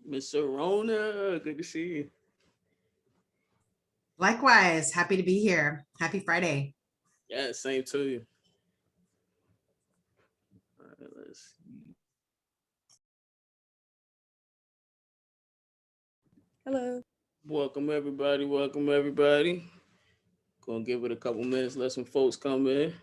Miss Serona, good to see you. Likewise, happy to be here. Happy Friday. Yeah, same to you. All right, let's see. Hello. Welcome everybody. Welcome everybody. Gonna give it a couple minutes, let some folks come in.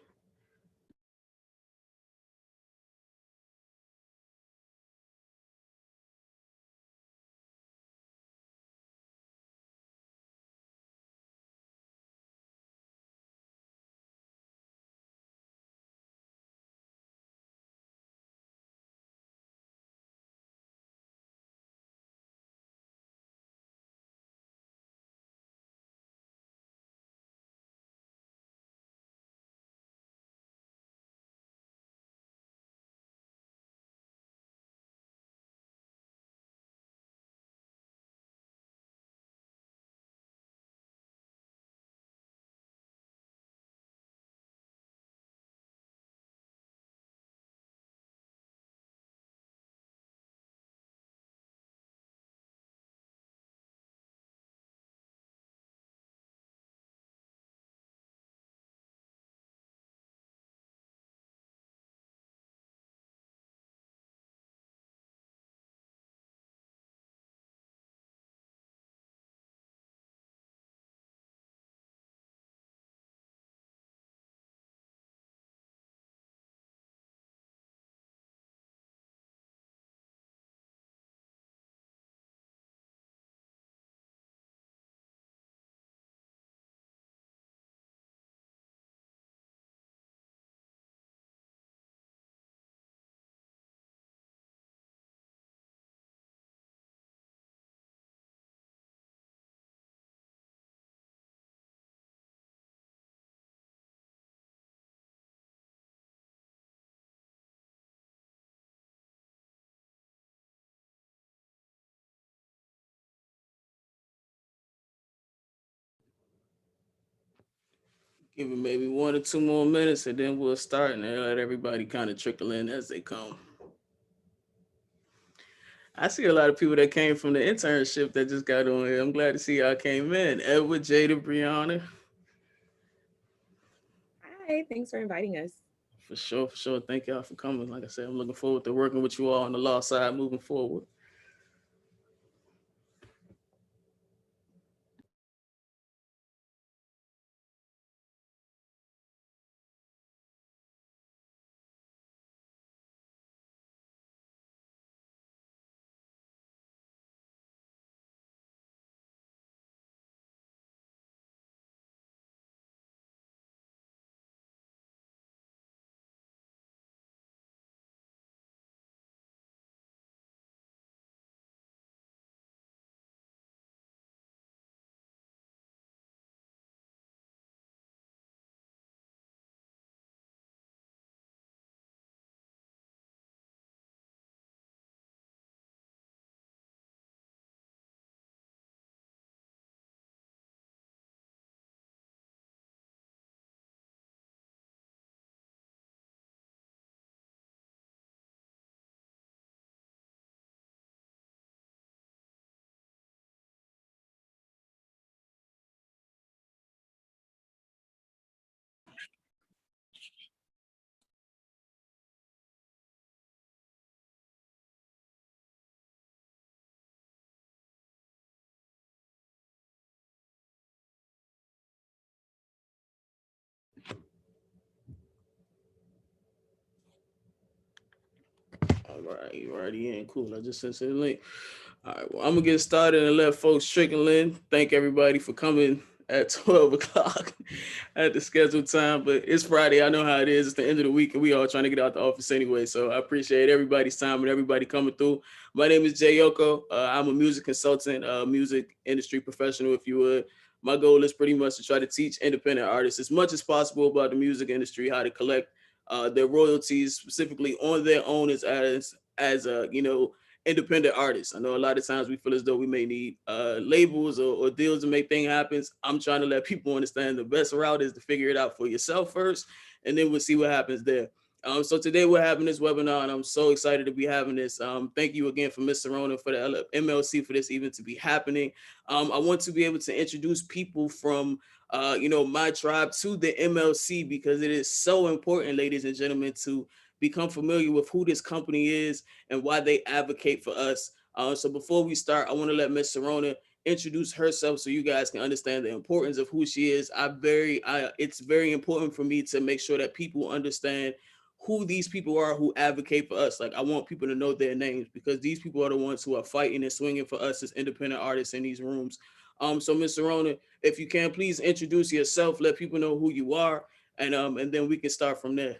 Give it maybe 1 or 2 more minutes and then we'll start and then let everybody kind of trickle in as they come. I see a lot of people that came from the internship that just got on here. I'm glad to see y'all came in. Edward, Jada, Brianna. Hi, thanks for inviting us. For sure, for sure. Thank y'all for coming. Like I said, I'm looking forward to working with you all on the law side moving forward. All right, you already in. Cool. I just sent you the link. All right, well, I'm gonna get started and let folks trickle in. Thank everybody for coming at 12 o'clock at the scheduled time. But it's Friday. I know how it is. It's the end of the week, and we all trying to get out the office anyway. So I appreciate everybody's time and everybody coming through. My name is Jay Yoko. I'm a music consultant, music industry professional, if you would. My goal is pretty much to try to teach independent artists as much as possible about the music industry, how to collect their royalties specifically on their own as a independent artists. I know a lot of times we feel as though we may need labels or deals to make things happen. I'm trying to let people understand the best route is to figure it out for yourself first, and then we'll see what happens there. So today we're having this webinar, and I'm so excited to be having this. Thank you again for Ms. Serona for the MLC for this event to be happening. I want to be able to introduce people from my tribe to the MLC, because it is so important, ladies and gentlemen, to become familiar with who this company is and why they advocate for us. So before we start, I want to let Ms. Serona introduce herself so you guys can understand the importance of who she is. It's very important for me to make sure that people understand who these people are who advocate for us. Like, I want people to know their names, because these people are the ones who are fighting and swinging for us as independent artists in these rooms. So Ms. Serona, if you can, please introduce yourself, let people know who you are, and then we can start from there.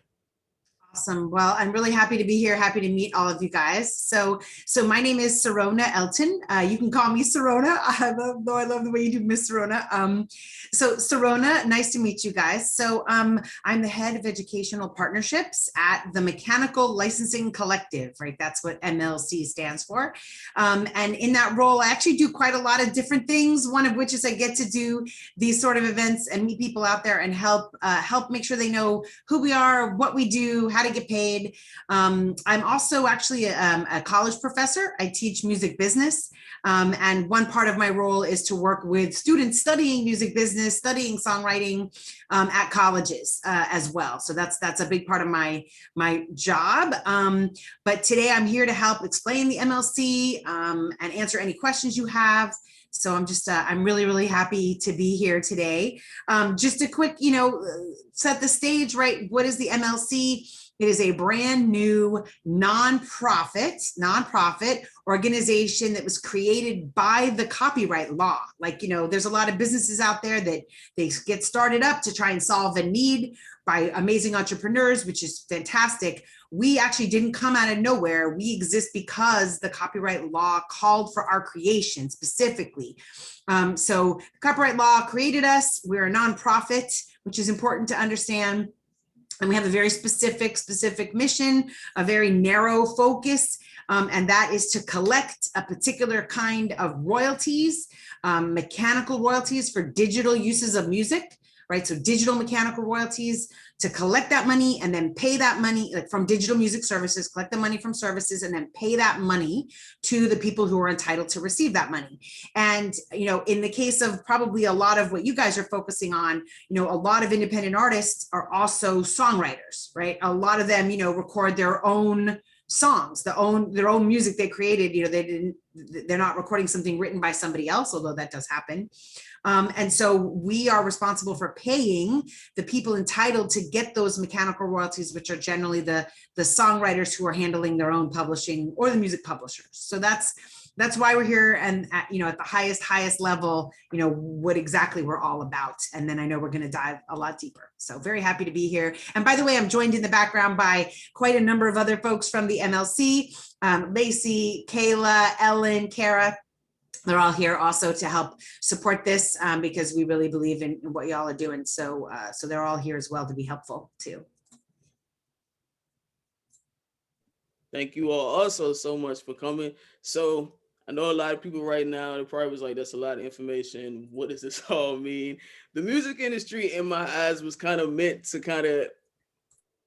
Awesome. Well, I'm really happy to be here. Happy to meet all of you guys. So my name is Serona Elton. You can call me Serona. I love the way you do Miss Serona. So Serona, nice to meet you guys. So I'm the head of educational partnerships at the Mechanical Licensing Collective, right? That's what MLC stands for. And in that role, I actually do quite a lot of different things. One of which is I get to do these sort of events and meet people out there and help make sure they know who we are, what we do, how to get paid. I'm also actually a college professor. I teach music business. And one part of my role is to work with students studying music business, studying songwriting at colleges as well. So that's a big part of my job. But today I'm here to help explain the MLC and answer any questions you have. So I'm really, really happy to be here today. Just a quick, set the stage, right? What is the MLC? It is a brand new nonprofit organization that was created by the copyright law. Like, there's a lot of businesses out there that they get started up to try and solve a need by amazing entrepreneurs, which is fantastic. We actually didn't come out of nowhere. We exist because the copyright law called for our creation specifically. So copyright law created us. We're a nonprofit, which is important to understand. And we have a very specific mission, a very narrow focus, and that is to collect a particular kind of royalties, mechanical royalties for digital uses of music, right? So digital mechanical royalties, to collect that money and then pay that money, like from digital music services, collect the money from services and then pay that money to the people who are entitled to receive that money. And, in the case of probably a lot of what you guys are focusing on, a lot of independent artists are also songwriters, right? A lot of them, record their own songs, their own music they created. They're not recording something written by somebody else, although that does happen. And so we are responsible for paying the people entitled to get those mechanical royalties, which are generally the songwriters who are handling their own publishing, or the music publishers. So that's why we're here, and at the highest level, what exactly we're all about. And then I know we're going to dive a lot deeper. So very happy to be here. And by the way, I'm joined in the background by quite a number of other folks from the MLC, Lacey, Kayla, Ellen, Kara. They're all here also to help support this because we really believe in what y'all are doing. So they're all here as well to be helpful too. Thank you all also so much for coming. So I know a lot of people right now, they probably was like, that's a lot of information. What does this all mean? The music industry, in my eyes, was kind of meant to kind of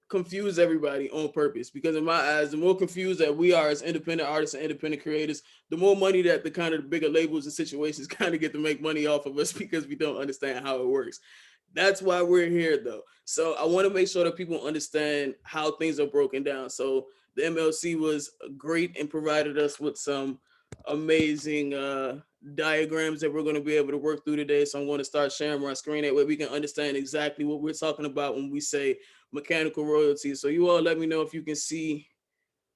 confuse everybody on purpose, because in my eyes, the more confused that we are as independent artists and independent creators, the more money that the kind of the bigger labels and situations kind of get to make money off of us, because we don't understand how it works. That's why we're here though. So I want to make sure that people understand how things are broken down. So the MLC was great and provided us with some amazing diagrams that we're going to be able to work through today. So I'm going to start sharing my screen that way we can understand exactly what we're talking about when we say mechanical royalties. So you all let me know if you can see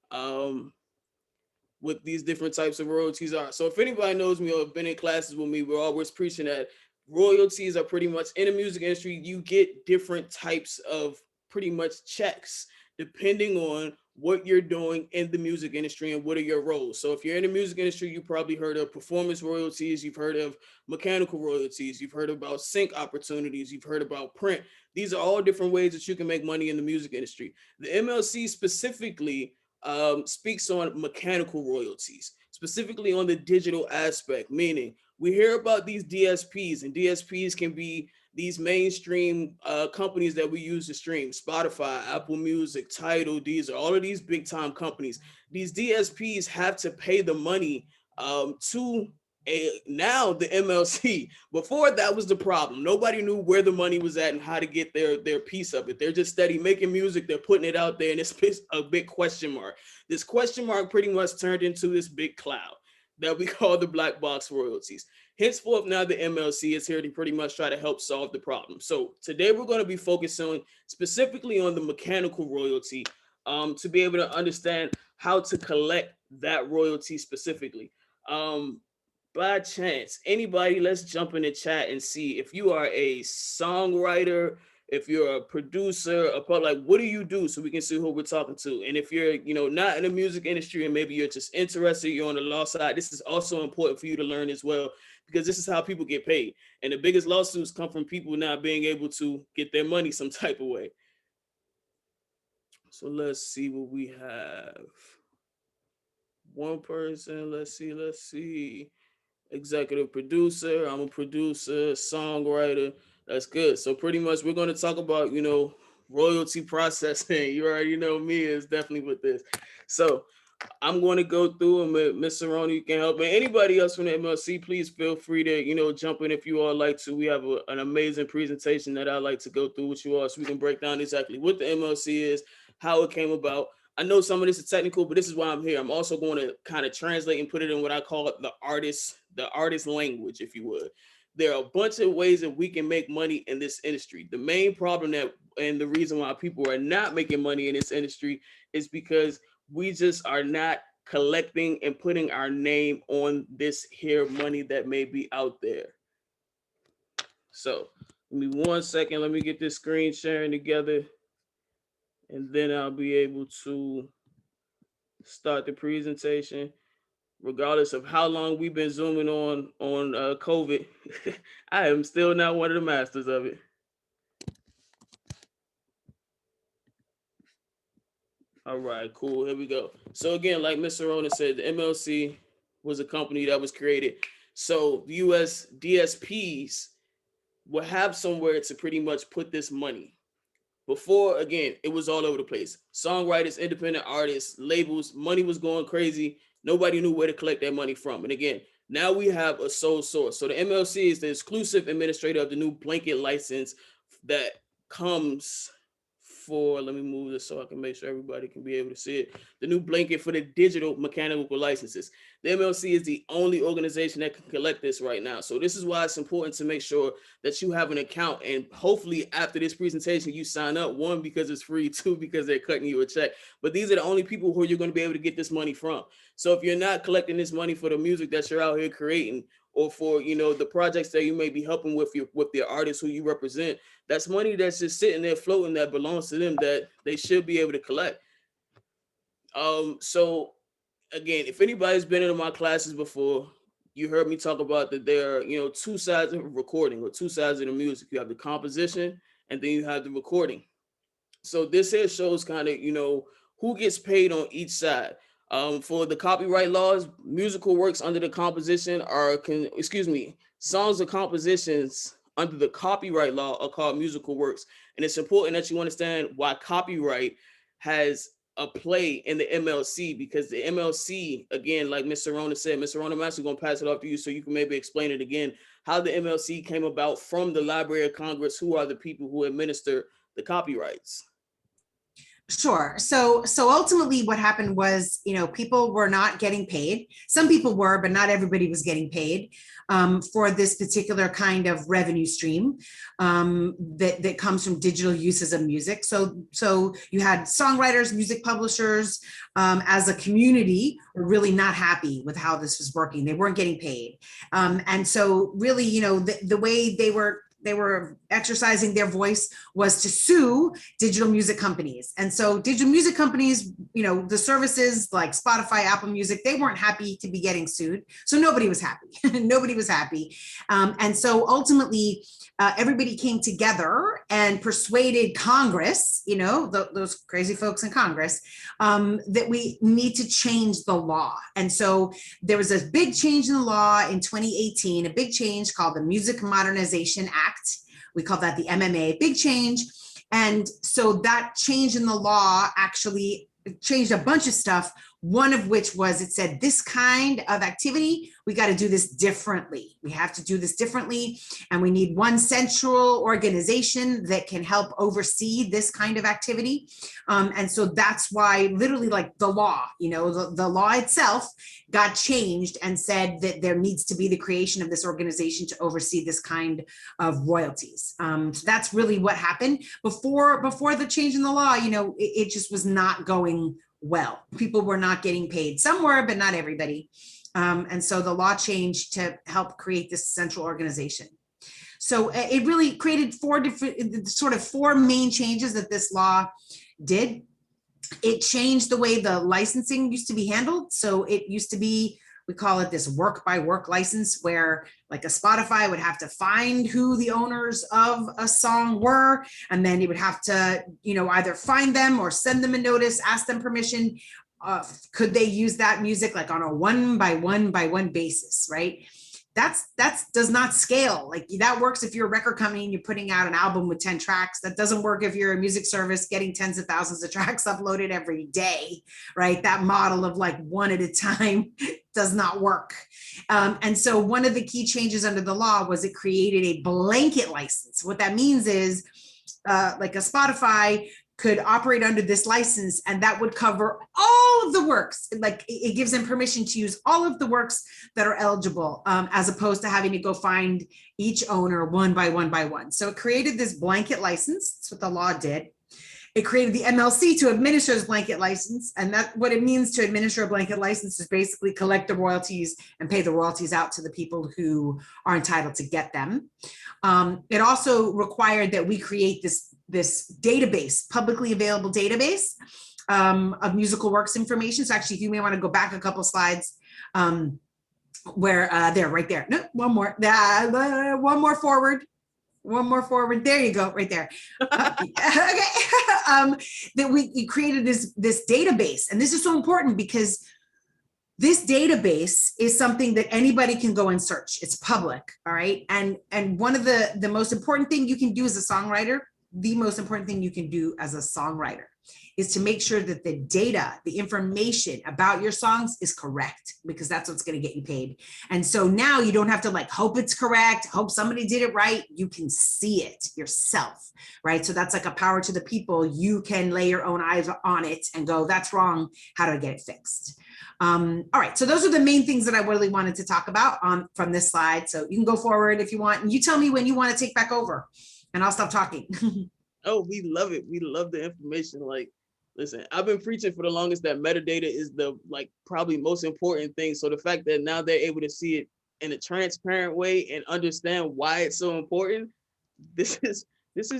what these different types of royalties are. So if anybody knows me or have been in classes with me, we're always preaching that royalties are pretty much, in the music industry, you get different types of pretty much checks depending on what you're doing in the music industry and what are your roles. So if you're in the music industry, you probably heard of performance royalties, you've heard of mechanical royalties, you've heard about sync opportunities, you've heard about print. These are all different ways that you can make money in the music industry. The MLC specifically speaks on mechanical royalties, specifically on the digital aspect, meaning we hear about these DSPs, and DSPs can be these mainstream companies that we use to stream, Spotify, Apple Music, Tidal, Deezer, all of these big time companies, these DSPs have to pay the money to now the MLC. Before, that was the problem. Nobody knew where the money was at and how to get their piece of it. They're just steady making music, they're putting it out there, and it's a big question mark. This question mark pretty much turned into this big cloud that we call the black box royalties. Henceforth, now the MLC is here to pretty much try to help solve the problem. So today we're going to be focusing specifically on the mechanical royalty, to be able to understand how to collect that royalty specifically. By chance, anybody, let's jump in the chat and see if you are a songwriter, if you're a producer, like, what do you do, so we can see who we're talking to. And if you're, not in the music industry and maybe you're just interested, you're on the law side, this is also important for you to learn as well, because this is how people get paid. And the biggest lawsuits come from people not being able to get their money some type of way. So let's see what we have. One person, let's see. Executive producer, I'm a producer, songwriter. That's good. So pretty much we're going to talk about, royalty processing. You already know me is definitely with this. So I'm going to go through them. Miss Serona, you can help me. Anybody else from the MLC, please feel free to, jump in if you all like to. We have an amazing presentation that I like to go through with you all, so we can break down exactly what the MLC is, how it came about. I know some of this is technical, but this is why I'm here. I'm also going to kind of translate and put it in what I call it the artist language, if you would. There are a bunch of ways that we can make money in this industry. The main problem and the reason why people are not making money in this industry is because we just are not collecting and putting our name on this here money that may be out there. So give me 1 second. Let me get this screen sharing together, and then I'll be able to start the presentation. Regardless of how long we've been zooming on COVID, I am still not one of the masters of it. All right, cool. Here we go. So again, like Ms. Serona said, the MLC was a company that was created so the U.S. DSPs will have somewhere to pretty much put this money. Before, again, it was all over the place. Songwriters, independent artists, labels, money was going crazy. Nobody knew where to collect that money from. And again, now we have a sole source. So the MLC is the exclusive administrator of the new blanket license that comes for, let me move this so I can make sure everybody can be able to see it. The new blanket for the digital mechanical licenses. The MLC is the only organization that can collect this right now. So this is why it's important to make sure that you have an account, and hopefully after this presentation you sign up, 1, because it's free, 2, because they're cutting you a check. But these are the only people who you're going to be able to get this money from. So if you're not collecting this money for the music that you're out here creating, or for the projects that you may be helping with your artists who you represent, that's money that's just sitting there floating that belongs to them that they should be able to collect. So again, if anybody's been in my classes before, you heard me talk about that there are 2 sides of a recording, or 2 sides of the music. You have the composition and then you have the recording. So this here shows kind of who gets paid on each side. For the copyright laws, musical works under the composition songs or compositions under the copyright law are called musical works. And it's important that you understand why copyright has a play in the MLC, because the MLC, again, like Ms. Serona said, Ms. Serona, I'm actually going to pass it off to you so you can maybe explain it again, how the MLC came about from the Library of Congress, who are the people who administer the copyrights. Sure. So ultimately what happened was, people were not getting paid. Some people were, but not everybody was getting paid for this particular kind of revenue stream that comes from digital uses of music. So you had songwriters, music publishers, as a community were really not happy with how this was working. They weren't getting paid. And so really, the way they were exercising their voice was to sue digital music companies. And so digital music companies, the services like Spotify, Apple Music, they weren't happy to be getting sued. So nobody was happy. Nobody was happy. And so ultimately, everybody came together and persuaded Congress, those crazy folks in Congress, that we need to change the law. And so there was a big change in the law in 2018, a big change called the Music Modernization Act, We call that the MMA, big change. And so that change in the law actually changed a bunch of stuff. One of which was, it said this kind of activity, we got to do this differently. We have to do this differently. And we need one central organization that can help oversee this kind of activity. And so that's why literally like the law, the law itself got changed and said that there needs to be the creation of this organization to oversee this kind of royalties. So that's really what happened. Before the change in the law, it just was not going well. People were not getting paid. Some were, but not everybody. And so the law changed to help create this central organization. So it really created four main changes that this law did. It changed the way the licensing used to be handled. So it used to be, we call it this work by work license, where like a Spotify would have to find who the owners of a song were, and then you would have to, either find them or send them a notice, ask them permission. Could they use that music like on a one by one basis, right? That does not scale. Like that works if you're a record company and you're putting out an album with 10 tracks. That doesn't work if you're a music service getting tens of thousands of tracks uploaded every day, right? That model of like one at a time does not work. And so one of the key changes under the law was it created a blanket license. What that means is like a Spotify could operate under this license, and that would cover all of the works. Like it gives them permission to use all of the works that are eligible, as opposed to having to go find each owner one by one. So it created this blanket license. That's what the law did. It created the MLC to administer this blanket license. And that what it means to administer a blanket license is basically collect the royalties and pay the royalties out to the people who are entitled to get them. It also required that we create this database, publicly available database of musical works information. So actually, if you may want to go back a couple slides, where there, right there. No, one more forward. One more forward. There you go, right there. Okay. That we created this database, and this is so important because this database is something that anybody can go and search. It's public, all right. And one of the most important thing you can do as a songwriter, the most important thing you can do as a songwriter, is to make sure that the data, the information about your songs is correct, because that's what's going to get you paid. And so now you don't have to like hope it's correct, hope somebody did it right. You can see it yourself, right? So that's like a power to the people. You can lay your own eyes on it and go, that's wrong. How do I get it fixed? All right, so those are the main things that I really wanted to talk about from this slide. So you can go forward if you want, and you tell me when you want to take back over, and I'll stop talking. Oh, we love it. We love the information. Like, listen, I've been preaching for the longest that metadata is the probably most important thing. So the fact that now they're able to see it in a transparent way and understand why it's so important, this is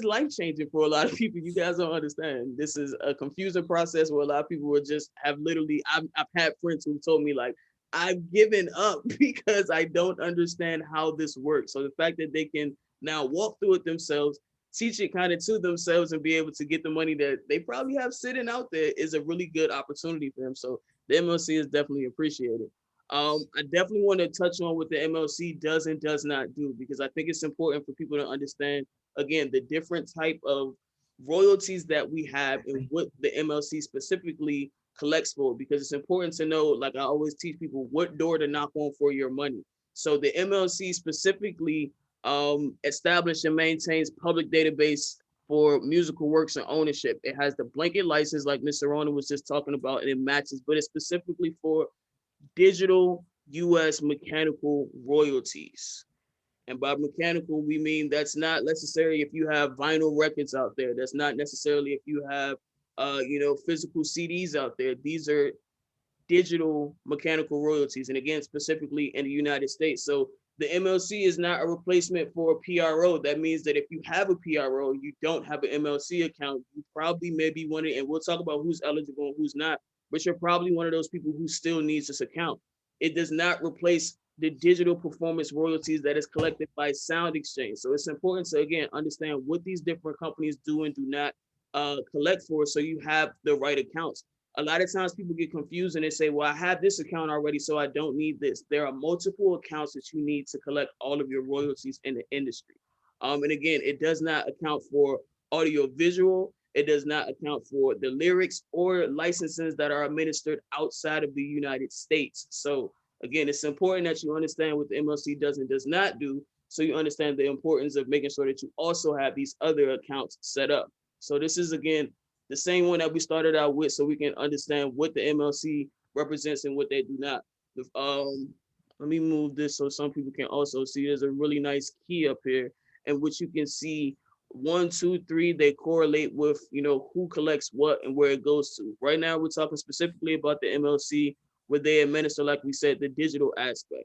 life-changing for a lot of people. You guys don't understand. This is a confusing process where a lot of people will just have literally, I've had friends who told me like, I've given up because I don't understand how this works. So the fact that they can now walk through it themselves, teach it kind of to themselves, and be able to get the money that they probably have sitting out there is a really good opportunity for them. So the MLC is definitely appreciated. I definitely want to touch on what the MLC does and does not do, because I think it's important for people to understand, again, the different type of royalties that we have and what the MLC specifically collects for, because it's important to know, like I always teach people, what door to knock on for your money. So the MLC specifically established and maintains public database for musical works and ownership. It has the blanket license like Ms. Serona was just talking about, and it matches, but it's specifically for digital US mechanical royalties. And by mechanical, we mean that's not necessarily if you have vinyl records out there. That's not necessarily if you have physical CDs out there. These are digital mechanical royalties, and again, specifically in the United States. So the MLC is not a replacement for a PRO. That means that if you have a PRO, you don't have an MLC account, you probably maybe one, and we'll talk about who's eligible and who's not, but you're probably one of those people who still needs this account. It does not replace the digital performance royalties that is collected by Sound Exchange. So it's important to, again, understand what these different companies do and do not collect for, so you have the right accounts. A lot of times people get confused and they say, well, I have this account already, so I don't need this. There are multiple accounts that you need to collect all of your royalties in the industry. And again, it does not account for audio visual. It does not account for the lyrics or licenses that are administered outside of the United States. So again, it's important that you understand what the MLC does and does not do, so you understand the importance of making sure that you also have these other accounts set up. So this is, again, the same one that we started out with, so we can understand what the MLC represents and what they do not. Let me move this so some people can also see. There's a really nice key up here, in which you can see 1, 2, 3, they correlate with, who collects what and where it goes to. Right now, we're talking specifically about the MLC, where they administer, like we said, the digital aspect.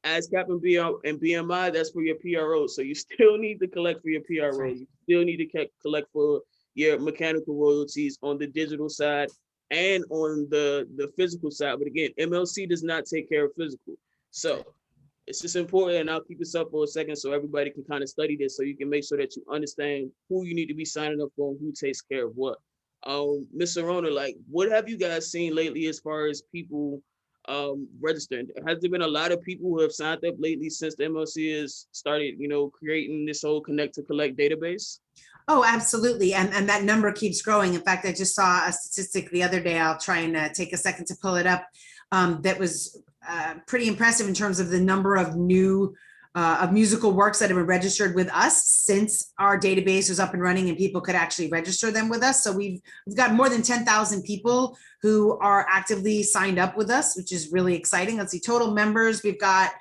ASCAP and BMI, that's for your PRO. So you still need to collect for your PRO. Right. You still need to collect for your mechanical royalties on the digital side and on the physical side. But again, MLC does not take care of physical. So it's just important, and I'll keep this up for a second so everybody can kind of study this, so you can make sure that you understand who you need to be signing up for and who takes care of what. Ms. Serona, like, what have you guys seen lately as far as people registering? Has there been a lot of people who have signed up lately since the MLC has started, creating this whole connect to collect database? Oh, absolutely. And that number keeps growing. In fact, I just saw a statistic the other day. I'll try and take a second to pull it up. That was pretty impressive in terms of the number of new of musical works that have been registered with us since our database was up and running and people could actually register them with us. So we've got more than 10,000 people who are actively signed up with us, which is really exciting. Let's see, total members, we've got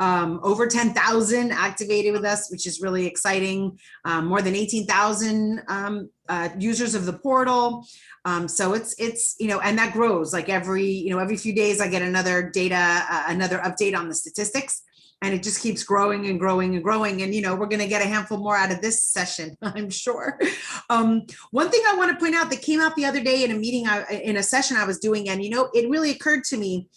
over 10,000 activated with us, which is really exciting. More than 18,000 users of the portal. So it's and that grows like every few days. I get another update on the statistics, and it just keeps growing and growing and growing. And we're going to get a handful more out of this session, I'm sure. One thing I want to point out that came out the other day in a meeting, in a session I was doing, and it really occurred to me.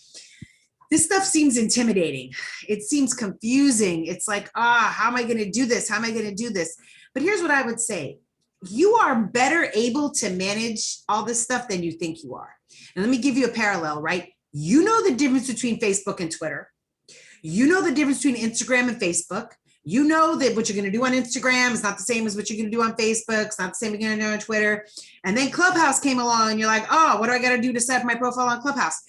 This stuff seems intimidating. It seems confusing. It's like, how am I going to do this? How am I going to do this? But here's what I would say. You are better able to manage all this stuff than you think you are. And let me give you a parallel, right? You know the difference between Facebook and Twitter. You know the difference between Instagram and Facebook. You know that what you're going to do on Instagram is not the same as what you're going to do on Facebook. It's not the same as you're going to do on Twitter. And then Clubhouse came along and you're like, what do I got to do to set up my profile on Clubhouse?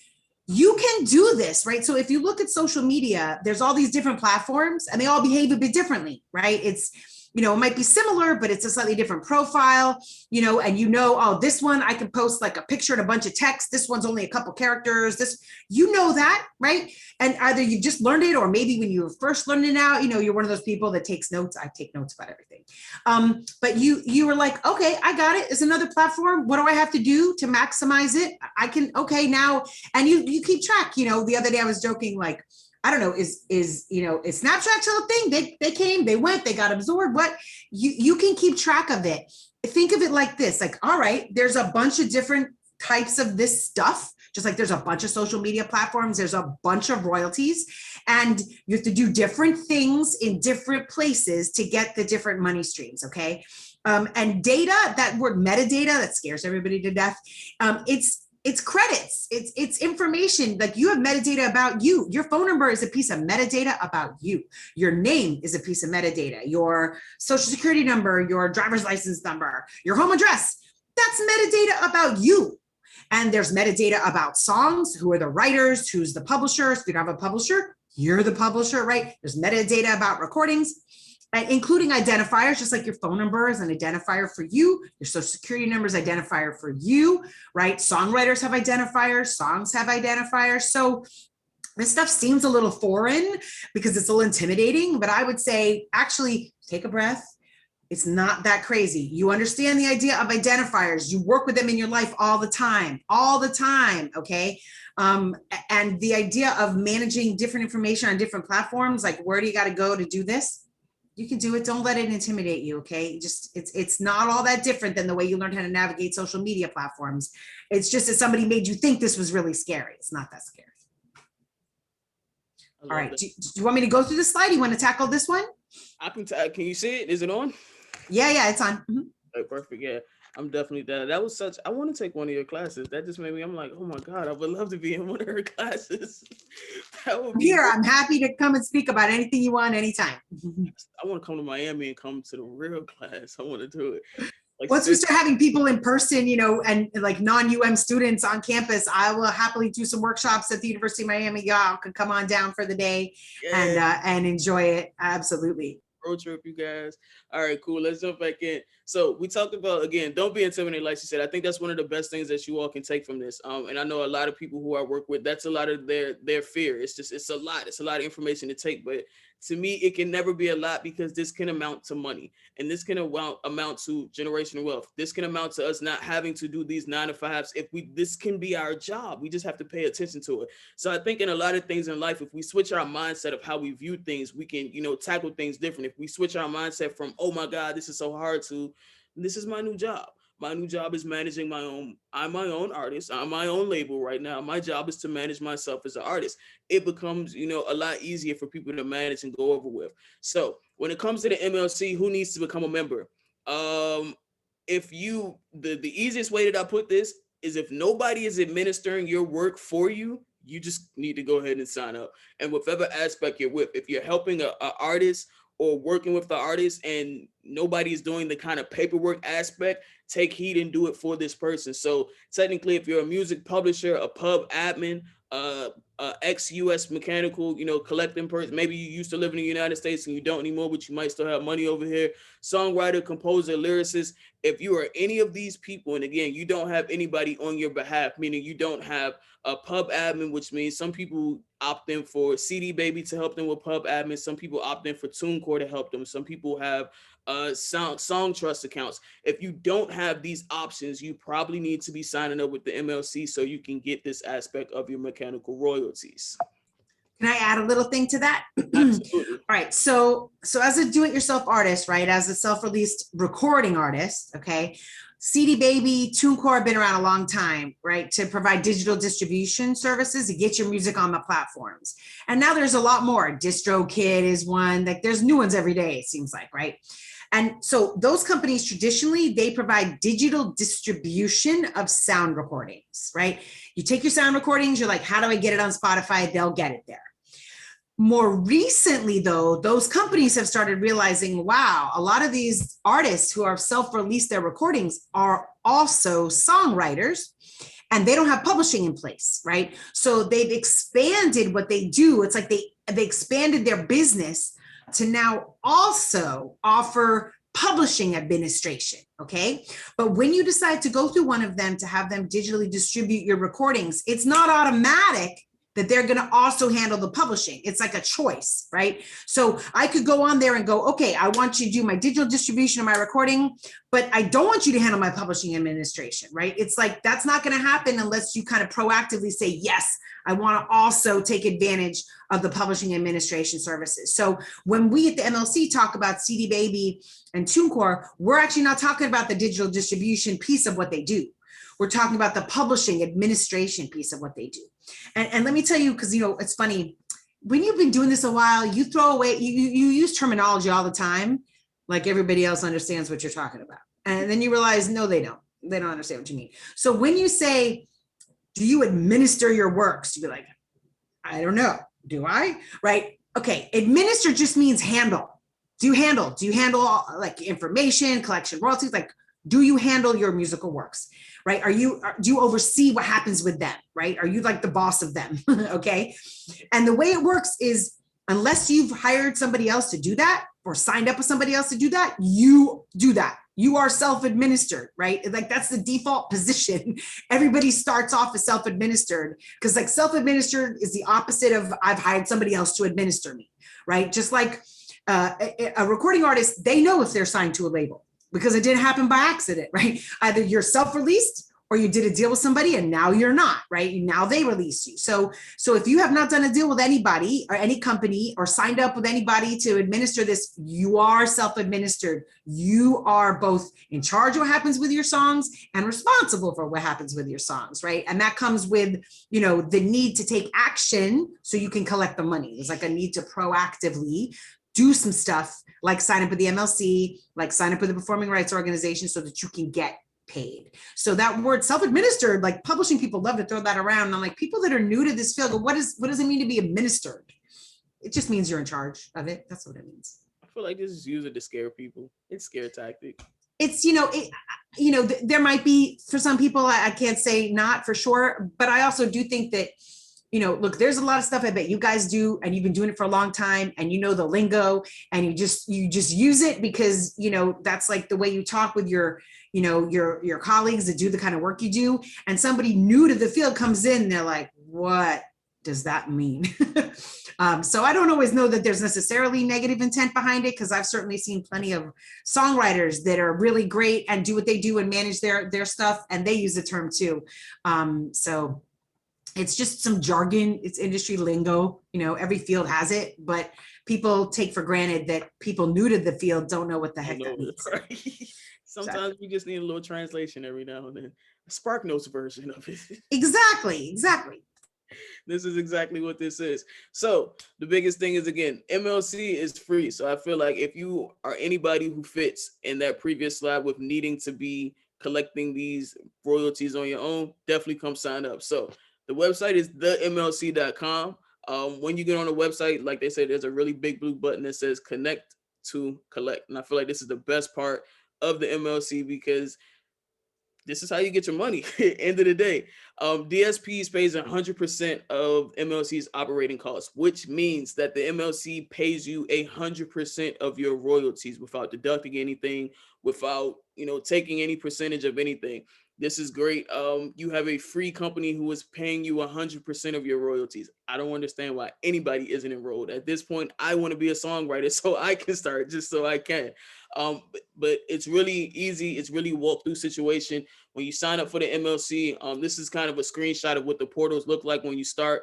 You can do this, right? So if you look at social media, there's all these different platforms and they all behave a bit differently, right? It's, it might be similar, but it's a slightly different profile, and this one I can post like a picture and a bunch of text. This one's only a couple characters. That, right? And either you just learned it, or maybe when you were first learning it out, you're one of those people that takes notes. I take notes about everything. But you were like, okay, I got it. It's another platform. What do I have to do to maximize it? I can, okay, now, and you keep track. The other day I was joking, like, I don't know, is Snapchat still a thing? They came, they went, they got absorbed. What you can keep track of it. Think of it like this, like, all right, there's a bunch of different types of this stuff, just like there's a bunch of social media platforms, there's a bunch of royalties, and you have to do different things in different places to get the different money streams, okay? And data, that word metadata, that scares everybody to death. It's credits, it's information. Like, you have metadata about you. Your phone number is a piece of metadata about you. Your name is a piece of metadata. Your social security number, your driver's license number, your home address, that's metadata about you. And there's metadata about songs. Who are the writers? Who's the publisher? If you don't have a publisher, you're the publisher, right? There's metadata about recordings, including identifiers, just like your phone number is an identifier for you, your social security number is identifier for you, right? Songwriters have identifiers, songs have identifiers. So this stuff seems a little foreign because it's a little intimidating, but I would say, actually, take a breath. It's not that crazy. You understand the idea of identifiers. You work with them in your life all the time, okay? And the idea of managing different information on different platforms, like, where do you got to go to do this? You can do it. Don't let it intimidate you, okay? Just it's not all that different than the way you learned how to navigate social media platforms. It's just that somebody made you think this was really scary. It's not that scary. All right. Do you want me to go through the slide? You want to tackle this one? I can. Can you see it? Is it on? Yeah, it's on. Mm-hmm. Okay, perfect. Yeah. I'm definitely that. That was such. I want to take one of your classes. That just made me. I'm like, oh my god, I would love to be in one of her classes. That would I'm be. here. I'm happy to come and speak about anything you want anytime. I want to come to Miami and come to the real class. I want to do it. Like Once we start having people in person, and like non-UM students on campus, I will happily do some workshops at the University of Miami. Y'all can come on down for the day and enjoy it. Absolutely. Road trip, you guys. All right, cool. Let's jump back in. So we talked about, again, don't be intimidated, like you said. I think that's one of the best things that you all can take from this. And I know a lot of people who I work with, that's a lot of their fear. It's a lot of information to take. But to me, it can never be a lot, because this can amount to money, and this can amount to generational wealth. This can amount to us not having to do these 9 to 5s. This can be our job. We just have to pay attention to it. So I think in a lot of things in life, if we switch our mindset of how we view things, we can, tackle things different. If we switch our mindset from, oh my God, this is so hard, to this is my new job. My new job is managing I'm my own artist. I'm my own label right now. My job is to manage myself as an artist. It becomes, a lot easier for people to manage and go over with. So when it comes to the MLC, who needs to become a member? If you, the easiest way that I put this is, if nobody is administering your work for you, you just need to go ahead and sign up. And whatever aspect you're with, if you're helping a artist or working with the artist and nobody's doing the kind of paperwork aspect, take heed and do it for this person. So technically, if you're a music publisher, a pub admin, ex-US mechanical, collecting person, maybe you used to live in the United States and you don't anymore, but you might still have money over here, songwriter, composer, lyricist, if you are any of these people, and again, you don't have anybody on your behalf, meaning you don't have a pub admin, which means some people opt in for CD Baby to help them with pub admin. Some people opt in for TuneCore to help them. Some people have song trust accounts. If you don't have these options, you probably need to be signing up with the MLC so you can get this aspect of your mechanical royalties. Can I add a little thing to that? Absolutely. All right. So as a do-it-yourself artist, right, as a self-released recording artist, okay, CD Baby, TuneCore have been around a long time, right, to provide digital distribution services to get your music on the platforms. And now there's a lot more. DistroKid is one. Like, there's new ones every day, it seems like, right? And so those companies, traditionally, they provide digital distribution of sound recordings, right? You take your sound recordings, you're like, how do I get it on Spotify? They'll get it there. More recently, though, those companies have started realizing, wow, a lot of these artists who are self-released their recordings are also songwriters, and they don't have publishing in place, right? So they've expanded what they do. It's like they expanded their business to now also offer publishing administration, okay? But when you decide to go through one of them to have them digitally distribute your recordings, it's not automatic that they're going to also handle the publishing. It's like a choice, right? So I could go on there and go, okay, I want you to do my digital distribution of my recording, but I don't want you to handle my publishing administration, right? It's like, that's not going to happen unless you kind of proactively say, yes, I want to also take advantage of the publishing administration services. So when we at the MLC talk about CD Baby and TuneCore, we're actually not talking about the digital distribution piece of what they do. We're talking about the publishing administration piece of what they do. And let me tell you, because, it's funny, when you've been doing this a while, you throw away, you use terminology all the time, like everybody else understands what you're talking about. And then you realize, no, they don't. They don't understand what you mean. So when you say, do you administer your works? You'd be like, I don't know. Do I? Right? Okay. Administer just means handle. Do you handle? Do you handle like information, collection, royalties? Like, do you handle your musical works? Right? Do you oversee what happens with them? Right? Are you like the boss of them? Okay. And the way it works is, unless you've hired somebody else to do that or signed up with somebody else to do that, you do that. You are self-administered, right? Like, that's the default position. Everybody starts off as self-administered, because like self-administered is the opposite of I've hired somebody else to administer me, right? Just like a recording artist, they know if they're signed to a label, because it didn't happen by accident, right? Either you're self-released or you did a deal with somebody and now you're not, right? Now they release you. So if you have not done a deal with anybody or any company or signed up with anybody to administer this, you are self-administered. You are both in charge of what happens with your songs and responsible for what happens with your songs, right? And that comes with, the need to take action so you can collect the money. There's like a need to proactively do some stuff, like sign up with the MLC, like sign up with the performing rights organization so that you can get paid. So that word self-administered, like publishing people love to throw that around. And I'm like, people that are new to this field, what does it mean to be administered? It just means you're in charge of it. That's what it means. I feel like this is used to scare people. It's scare tactic. It's, there might be, for some people, I can't say not for sure, but I also do think that, look, there's a lot of stuff I bet you guys do, and you've been doing it for a long time, and you know the lingo, and you just use it because, that's like the way you talk with your colleagues that do the kind of work you do. And somebody new to the field comes in, they're like, what does that mean? So I don't always know that there's necessarily negative intent behind it, because I've certainly seen plenty of songwriters that are really great and do what they do and manage their stuff, and they use the term too. So it's just some jargon, it's industry lingo, every field has it, but people take for granted that people new to the field don't know what the heck that means. Right? Sometimes we just need a little translation every now and then, a Spark Notes version of it. Exactly. This is exactly what this is. So the biggest thing is, again, MLC is free. So I feel like if you are anybody who fits in that previous slide with needing to be collecting these royalties on your own, definitely come sign up. So the website is themlc.com. When you get on the website, like they said, there's a really big blue button that says connect to collect. And I feel like this is the best part of the MLC, because this is how you get your money. End of the day, DSPs pays 100% of MLC's operating costs, which means that the MLC pays you 100% of your royalties without deducting anything, without taking any percentage of anything. This is great. You have a free company who is paying you 100% of your royalties. I don't understand why anybody isn't enrolled. At this point, I want to be a songwriter so I can start, just so I can. But it's really easy. It's really walk-through situation. When you sign up for the MLC, this is kind of a screenshot of what the portals look like when you start.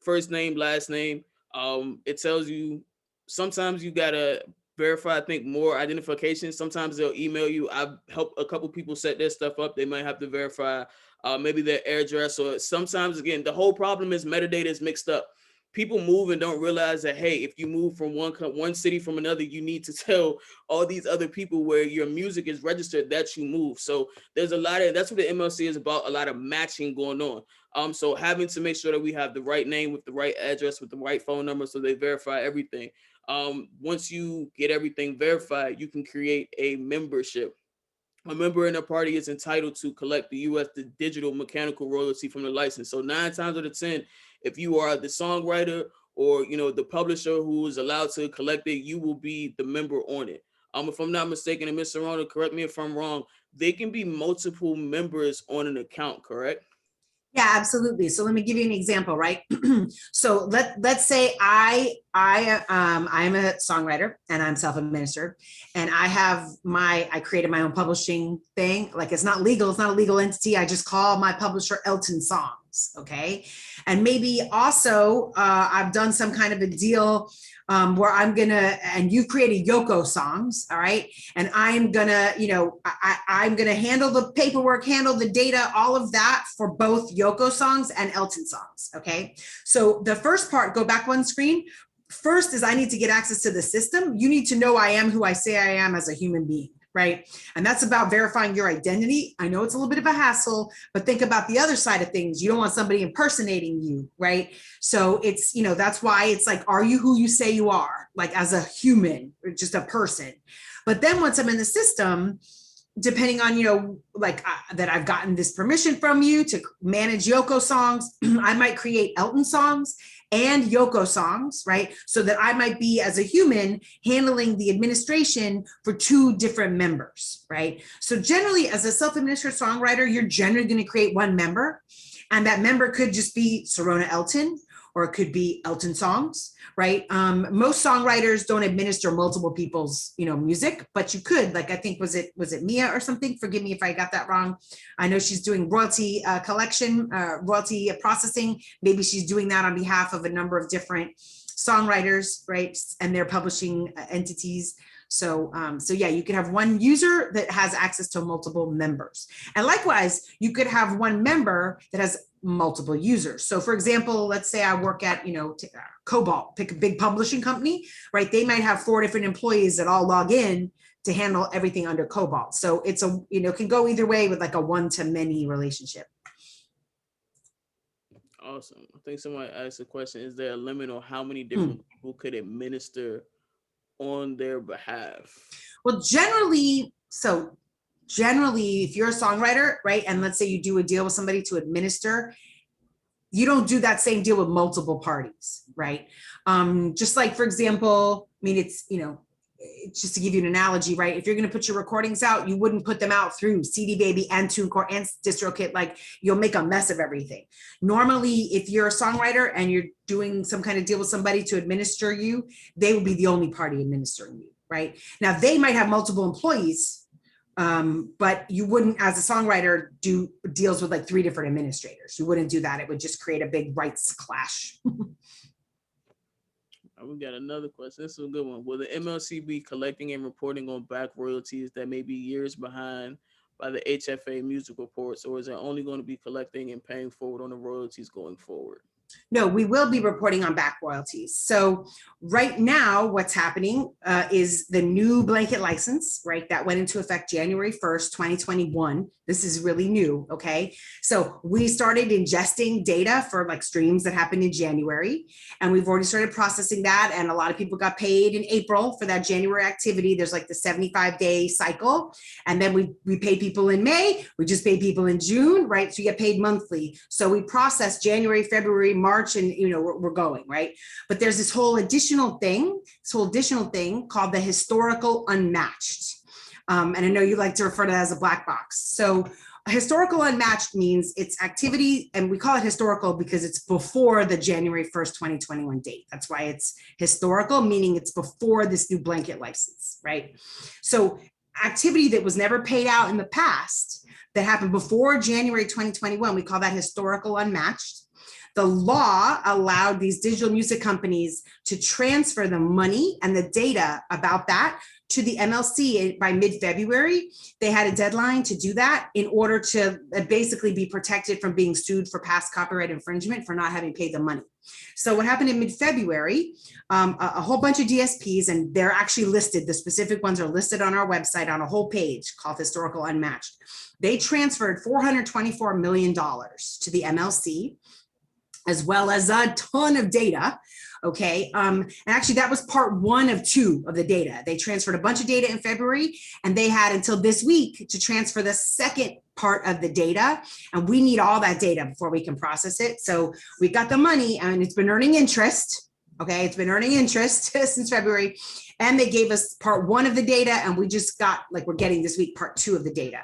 First name, last name. It tells you, sometimes you gotta verify, I think, more identification. Sometimes they'll email you. I've helped a couple people set their stuff up. They might have to verify maybe their address, or sometimes, again, the whole problem is metadata is mixed up. People move and don't realize that, hey, if you move from one city from another, you need to tell all these other people where your music is registered that you move. So there's a lot of, that's what the MLC is about, a lot of matching going on. So having to make sure that we have the right name with the right address with the right phone number, so they verify everything. Once you get everything verified, you can create a membership. A member in a party is entitled to collect the digital mechanical royalty from the license. So 9 times out of 10, if you are the songwriter or the publisher who is allowed to collect it, you will be the member on it. If I'm not mistaken, and Ms. Serona, correct me if I'm wrong, they can be multiple members on an account, correct? Yeah, absolutely. So let me give you an example, right? So let's say I'm a songwriter and I'm self-administered, and I created my own publishing thing. Like, it's not legal, it's not a legal entity. I just call my publisher Elton Songs, okay? And maybe also I've done some kind of a deal where and you've created Yoko Songs, all right? And I'm gonna, I'm gonna handle the paperwork, handle the data, all of that for both Yoko Songs and Elton Songs, okay? So the first part, go back one screen. First is I need to get access to the system. You need to know I am who I say I am as a human being, right? And that's about verifying your identity. I know it's a little bit of a hassle, but think about the other side of things. You don't want somebody impersonating you, right? So it's, that's why it's like, are you who you say you are? Like, as a human, or just a person. But then once I'm in the system, depending on, that I've gotten this permission from you to manage Yoko Songs, I might create Elton Songs and Yoko Songs, right? So that I might be, as a human, handling the administration for 2 different members, right? So generally, as a self-administered songwriter, you're generally going to create one member, and that member could just be Serona Elton, or it could be Elton Songs, right? Most songwriters don't administer multiple people's, music, but you could, like, I think, was it Mia or something? Forgive me if I got that wrong. I know she's doing royalty collection, royalty processing. Maybe she's doing that on behalf of a number of different songwriters, right? And their publishing entities. So yeah, you could have one user that has access to multiple members. And likewise, you could have one member that has multiple users. So for example, let's say I work at, Cobalt, pick a big publishing company, right? They might have 4 different employees that all log in to handle everything under Cobalt. So it's a, can go either way with like a one-to-many relationship. Awesome. I think somebody asked a question, is there a limit on how many different people could administer on their behalf? Well, generally, if you're a songwriter, right, and let's say you do a deal with somebody to administer, you don't do that same deal with multiple parties, right? Just like, for example, I mean, it's just to give you an analogy, right? If you're going to put your recordings out, you wouldn't put them out through CD Baby and TuneCore and DistroKid. Like, you'll make a mess of everything. Normally, if you're a songwriter and you're doing some kind of deal with somebody to administer you, they will be the only party administering you, right? Now, they might have multiple employees, but you wouldn't, as a songwriter, do deals with like 3 different administrators. You wouldn't do that. It would just create a big rights clash. We got another question. This is a good one. Will the MLC be collecting and reporting on back royalties that may be years behind by the HFA music reports, or is it only going to be collecting and paying forward on the royalties going forward? No, we will be reporting on back royalties. So right now, what's happening is the new blanket license, right? That went into effect January 1st, 2021. This is really new, okay? So we started ingesting data for like streams that happened in January, and we've already started processing that. And a lot of people got paid in April for that January activity. There's like the 75-day cycle. And then we pay people in May. We just pay people in June, right? So you get paid monthly. So we process January, February, March, and we're going, right? But there's this whole additional thing called the historical unmatched. And I know you like to refer to that as a black box. So historical unmatched means it's activity, and we call it historical because it's before the January 1st, 2021 date. That's why it's historical, meaning it's before this new blanket license, right? So activity that was never paid out in the past that happened before January 2021, we call that historical unmatched. The law allowed these digital music companies to transfer the money and the data about that to the MLC by mid-February. They had a deadline to do that in order to basically be protected from being sued for past copyright infringement for not having paid the money. So what happened in mid-February, a whole bunch of DSPs, and they're actually listed, the specific ones are listed on our website on a whole page called Historical Unmatched. They transferred $424 million to the MLC, as well as a ton of data, okay? And actually that was part 1 of 2 of the data. They transferred a bunch of data in February, and they had until this week to transfer the second part of the data. And we need all that data before we can process it. So we got the money, and it's been earning interest, okay? It's been earning interest since February. And they gave us part 1 of the data, and we just got, like, we're getting this week part 2 of the data.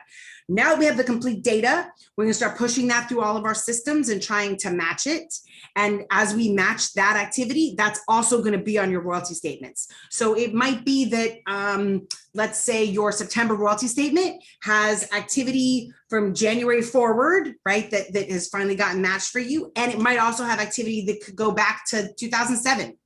Now we have the complete data. We're gonna start pushing that through all of our systems and trying to match it. And as we match that activity, that's also gonna be on your royalty statements. So it might be that, let's say your September royalty statement has activity from January forward, right? That has finally gotten matched for you. And it might also have activity that could go back to 2007.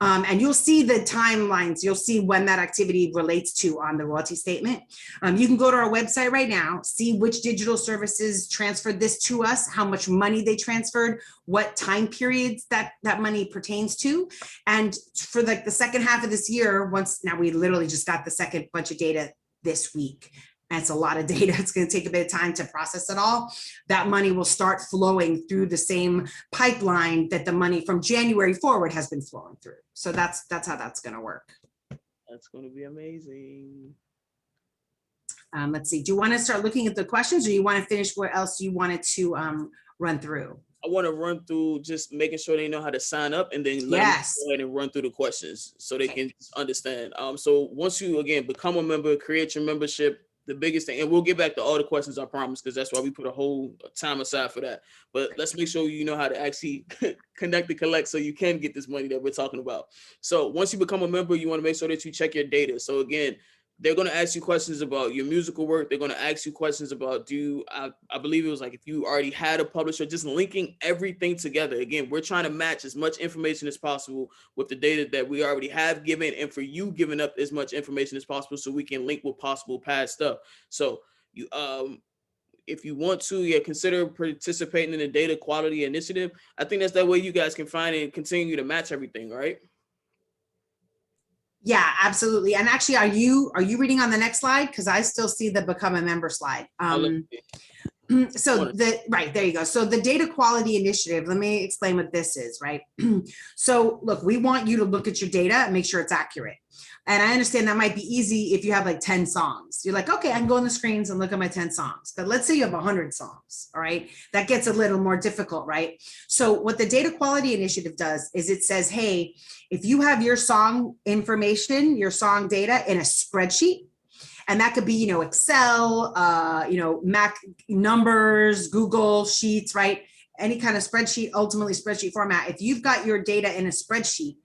And you'll see the timelines. You'll see when that activity relates to on the royalty statement. You can go to our website right now, see which digital services transferred this to us, how much money they transferred, what time periods that money pertains to. And for like the second half of this year, now we literally just got the second bunch of data this week. And it's a lot of data. It's going to take a bit of time to process it all. That money will start flowing through the same pipeline that the money from January forward has been flowing through. So that's how that's going to work. That's going to be amazing. Let's see. Do you want to start looking at the questions, or you want to finish what else you wanted to run through? I want to run through just making sure they know how to sign up, and then let them go ahead and run through the questions so they can understand. So once you, again, become a member, create your membership, the biggest thing, and we'll get back to all the questions, I promise, because that's why we put a whole time aside for that. But let's make sure you know how to actually connect and collect so you can get this money that we're talking about. So once you become a member, you want to make sure that you check your data. So again, they're going to ask you questions about your musical work. They're going to ask you questions about, I believe it was like if you already had a publisher, just linking everything together. Again, we're trying to match as much information as possible with the data that we already have given, and for you giving up as much information as possible so we can link with possible past stuff. So you, if you want to, consider participating in the data quality initiative. I think that's that way you guys can find and continue to match everything, right? Yeah, absolutely. And actually, are you reading on the next slide? Because I still see the become a member slide. So right, there you go. So the data quality initiative, let me explain what this is, right? So look, we want you to look at your data and make sure it's accurate. And I understand that might be easy if you have like 10 songs. You're like, okay, I can go on the screens and look at my 10 songs. But let's say you have 100 songs, all right? That gets a little more difficult, right? So what the data quality initiative does is it says, hey, if you have your song information, your song data in a spreadsheet, and that could be, Excel, Mac numbers, Google Sheets, right? Any kind of spreadsheet, ultimately spreadsheet format. If you've got your data in a spreadsheet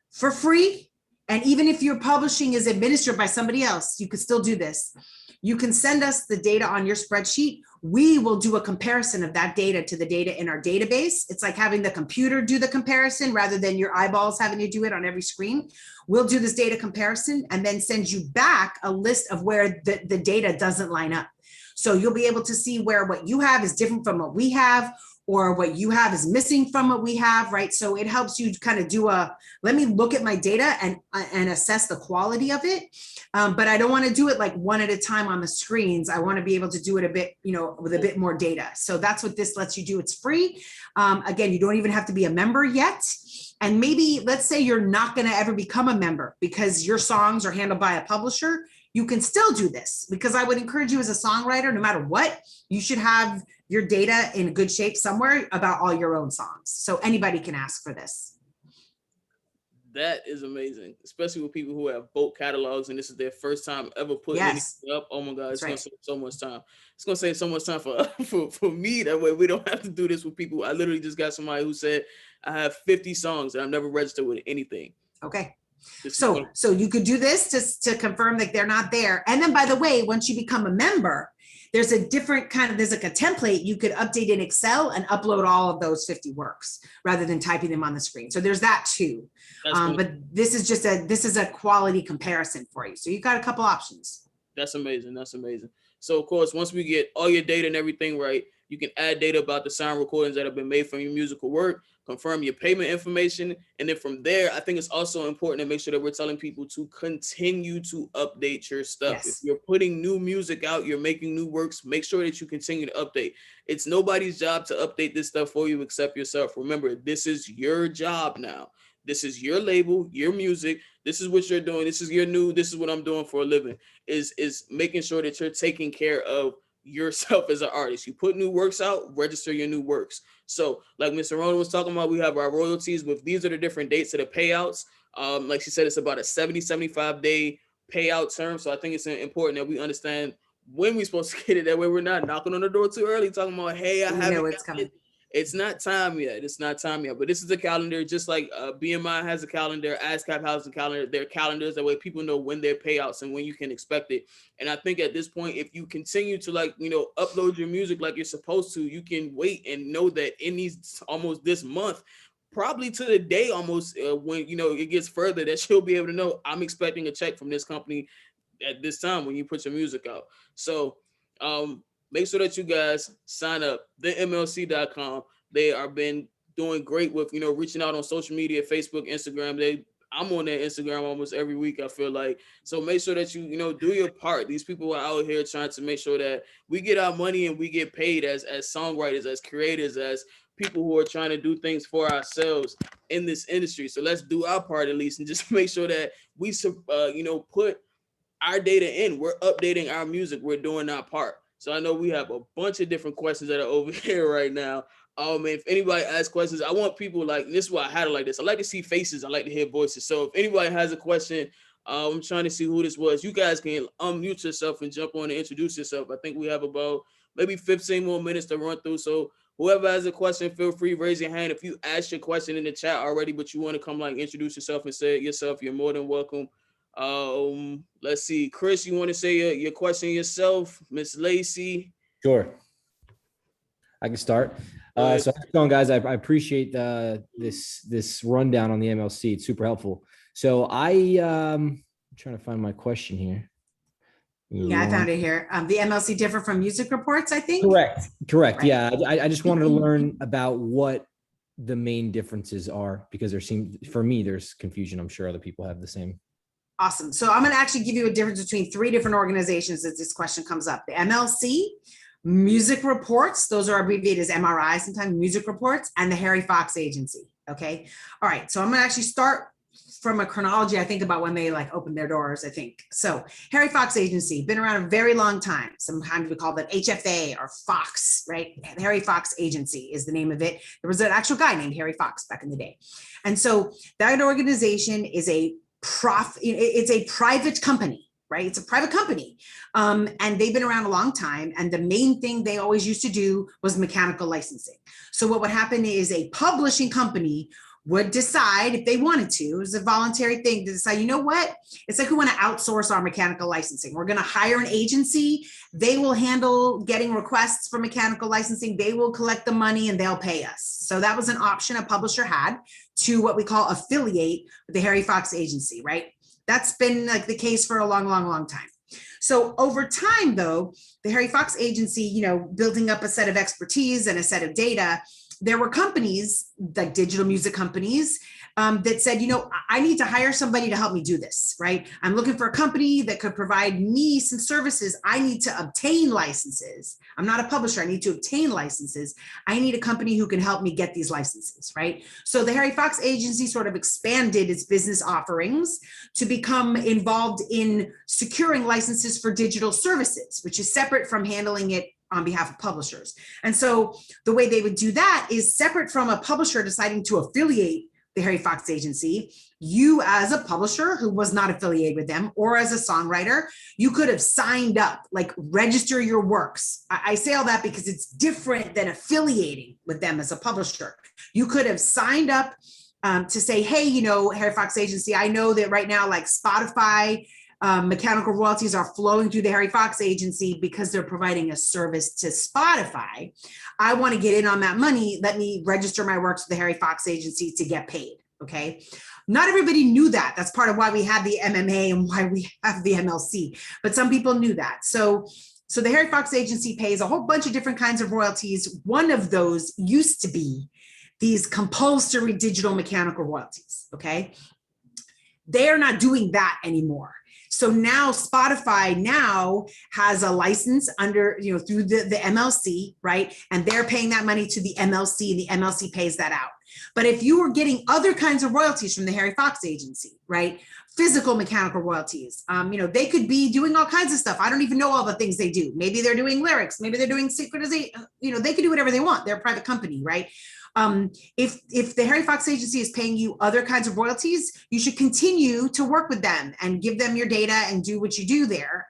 for free, and even if your publishing is administered by somebody else, you could still do this. You can send us the data on your spreadsheet. We will do a comparison of that data to the data in our database. It's like having the computer do the comparison rather than your eyeballs having to do it on every screen. We'll do this data comparison and then send you back a list of where the data doesn't line up. So you'll be able to see where what you have is different from what we have, or what you have is missing from what we have, right? So it helps you kind of do let me look at my data and assess the quality of it. But I don't want to do it like one at a time on the screens. I want to be able to do it a bit, with a bit more data. So that's what this lets you do. It's free. Again, you don't even have to be a member yet. And maybe let's say you're not going to ever become a member because your songs are handled by a publisher. You can still do this, because I would encourage you as a songwriter, no matter what, you should have your data in good shape somewhere about all your own songs. So anybody can ask for this. That is amazing, especially with people who have bulk catalogs and this is their first time ever putting anything up. Oh my God, it's gonna save so much time. It's gonna save so much time for me. That way we don't have to do this with people. I literally just got somebody who said I have 50 songs and I've never registered with anything. Okay. So you could do this just to confirm that they're not there. And then, by the way, once you become a member, there's a different there's like a template you could update in Excel and upload all of those 50 works rather than typing them on the screen. So there's that too. But this is a quality comparison for you. So you've got a couple options. That's amazing. That's amazing. So of course, once we get all your data and everything right, you can add data about the sound recordings that have been made from your musical work, confirm your payment information. And then from there, I think it's also important to make sure that we're telling people to continue to update your stuff. Yes. If you're putting new music out, you're making new works, make sure that you continue to update. It's nobody's job to update this stuff for you except yourself. Remember, this is your job now. This is your label, your music. This is what you're doing. This is this is what I'm doing for a living, is making sure that you're taking care of yourself as an artist. You put new works out, register your new works. So like Ms. Serona was talking about, we have our royalties with, these are the different dates of the payouts. Like she said, it's about a 75 day payout term. So I think it's important that we understand when we're supposed to get it. That way we're not knocking on the door too early talking about, hey, I haven't it's coming. It's not time yet. It's not time yet. But this is a calendar, just like BMI has a calendar, ASCAP has a calendar. They're calendars. That way people know when their payouts and when you can expect it. And I think at this point, if you continue to upload your music like you're supposed to, you can wait and know that in these almost this month, probably to the day almost when it gets further, that you'll be able to know I'm expecting a check from this company at this time when you put your music out. So make sure that you guys sign up, themlc.com. They are been doing great with, reaching out on social media, Facebook, Instagram. I'm on their Instagram almost every week, I feel like. So make sure that you, do your part. These people are out here trying to make sure that we get our money and we get paid as songwriters, as creators, as people who are trying to do things for ourselves in this industry. So let's do our part at least and just make sure that we, put our data in. We're updating our music. We're doing our part. So I know we have a bunch of different questions that are over here right now. If anybody asks questions, I want people this is why I had it like this. I like to see faces. I like to hear voices. So if anybody has a question, I'm trying to see who this was. You guys can unmute yourself and jump on and introduce yourself. I think we have about maybe 15 more minutes to run through. So whoever has a question, feel free, raise your hand. If you asked your question in the chat already, but you want to come introduce yourself and say it yourself, you're more than welcome. Let's see, Chris, you want to say your question yourself? Miss Lacey? Sure, I can start. So how's it going, guys? I appreciate this rundown on the MLC. It's super helpful. So I'm trying to find my question here. Yeah, I found it here. The MLC differ from music reports, I think. Correct. Right. Yeah, I just wanted to learn about what the main differences are, because for me, there's confusion. I'm sure other people have the same. Awesome. So I'm going to actually give you a difference between 3 different organizations as this question comes up. The MLC, Music Reports, those are abbreviated as MRI, sometimes Music Reports, and the Harry Fox Agency. Okay. All right. So I'm going to actually start from a chronology, I think, about when they like opened their doors, I think. So Harry Fox Agency, been around a very long time. Sometimes we call them HFA or Fox, right? The Harry Fox Agency is the name of it. There was an actual guy named Harry Fox back in the day. And so that organization is it's a private company, right? It's a private company. And they've been around a long time. And the main thing they always used to do was mechanical licensing. So what would happen is a publishing company would decide, if they wanted to, it was a voluntary thing to decide, you know what? It's like we want to outsource our mechanical licensing. We're going to hire an agency. They will handle getting requests for mechanical licensing. They will collect the money and they'll pay us. So that was an option a publisher had to what we call affiliate with the Harry Fox Agency, right? That's been like the case for a long, long, long time. So over time, though, the Harry Fox Agency, you know, building up a set of expertise and a set of data, there were companies like digital music companies that said, you know, I need to hire somebody to help me do this, right? I'm looking for a company that could provide me some services. I need to obtain licenses. I'm not a publisher. I need to obtain licenses. I need a company who can help me get these licenses, right? So the Harry Fox Agency sort of expanded its business offerings to become involved in securing licenses for digital services, which is separate from handling it on behalf of publishers. And so the way they would do that is separate from a publisher deciding to affiliate the Harry Fox Agency. You as a publisher who was not affiliated with them, or as a songwriter, you could have signed up, like register your works. I say all that because it's different than affiliating with them as a publisher. You could have signed up to say, hey, you know, Harry Fox Agency, I know that right now, like Spotify, mechanical royalties are flowing through the Harry Fox Agency because they're providing a service to Spotify. I want to get in on that money. Let me register my works with the Harry Fox Agency to get paid. Okay. Not everybody knew that. That's part of why we have the MMA and why we have the MLC, but some people knew that. So the Harry Fox Agency pays a whole bunch of different kinds of royalties. One of those used to be these compulsory digital mechanical royalties. Okay. They are not doing that anymore. So now Spotify now has a license under, you know, through the MLC, right? And they're paying that money to the MLC, and the MLC pays that out. But if you were getting other kinds of royalties from the Harry Fox Agency, right? Physical mechanical royalties, you know, they could be doing all kinds of stuff. I don't even know all the things they do. Maybe they're doing lyrics, maybe they're doing synchronization, you know, they could do whatever they want. They're a private company, right? If the Harry Fox Agency is paying you other kinds of royalties, you should continue to work with them and give them your data and do what you do there.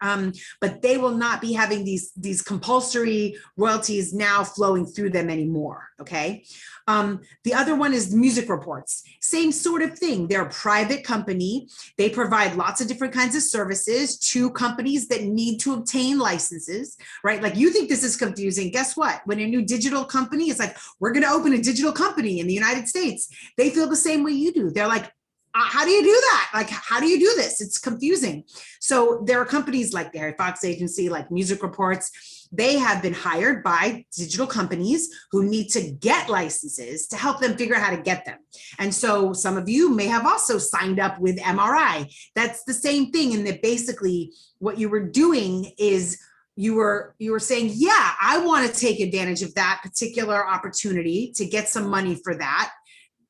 But they will not be having these compulsory royalties now flowing through them anymore. Okay. The other one is Music Reports. Same sort of thing. They're a private company. They provide lots of different kinds of services to companies that need to obtain licenses, right? Like, you think this is confusing. Guess what? When a new digital company is like, we're going to open a digital company in the United States, they feel the same way you do. They're like, how do you do that? Like, how do you do this? It's confusing. So there are companies like the Harry Fox Agency, like Music Reports. They have been hired by digital companies who need to get licenses to help them figure out how to get them. And so some of you may have also signed up with MRI. That's the same thing, in that basically what you were doing is you were saying, yeah, I want to take advantage of that particular opportunity to get some money for that.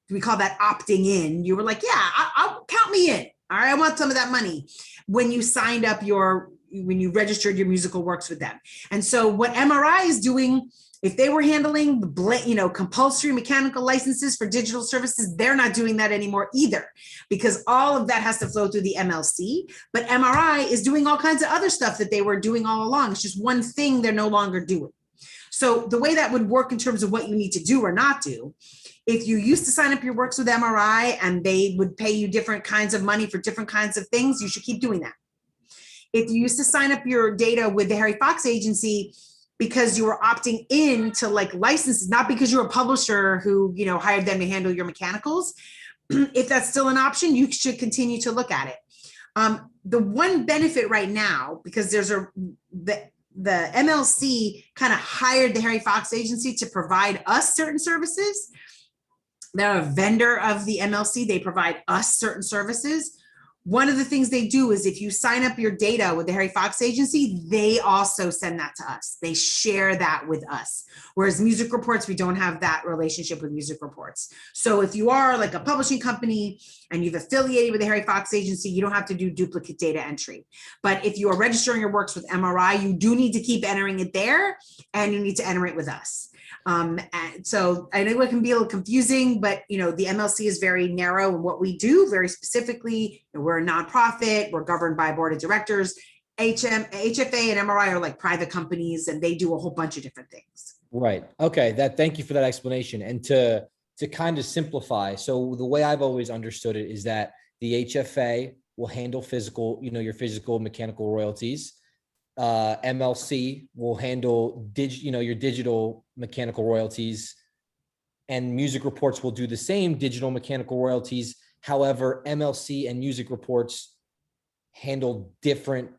We call that opting in. You were like, yeah, I'll count me in. All right, I want some of that money when you signed up when you registered your musical works with them. And so what MRI is doing, if they were handling the compulsory mechanical licenses for digital services, they're not doing that anymore either, because all of that has to flow through the MLC. But MRI is doing all kinds of other stuff that they were doing all along. It's just one thing they're no longer doing. So the way that would work in terms of what you need to do or not do, if you used to sign up your works with MRI and they would pay you different kinds of money for different kinds of things, you should keep doing that. If you used to sign up your data with the Harry Fox Agency because you were opting in to like licenses, not because you're a publisher who, you know, hired them to handle your mechanicals, if that's still an option, you should continue to look at it. The one benefit right now, because the MLC kind of hired the Harry Fox Agency to provide us certain services. They're a vendor of the MLC. They provide us certain services. one of the things they do is if you sign up your data with the Harry Fox agency, they also send that to us. They share that with us. Whereas music reports, we don't have that relationship with music reports. So if you are like a publishing company and you've affiliated with the Harry Fox agency, you don't have to do duplicate data entry. But if you are registering your works with MRI, you do need to keep entering it there, and you need to enter it with us. And so I know it can be a little confusing, but the MLC is very narrow in what we do, very specifically. We're a nonprofit, we're governed by a board of directors. HFA and MRI are like private companies, and they do a whole bunch of different things. Right. Okay. Thank you for that explanation. And to kind of simplify, so the way I've always understood it is that the HFA will handle physical, your physical mechanical royalties. MLC will handle your digital mechanical royalties, and music reports will do the same digital mechanical royalties. However, MLC and music reports handle different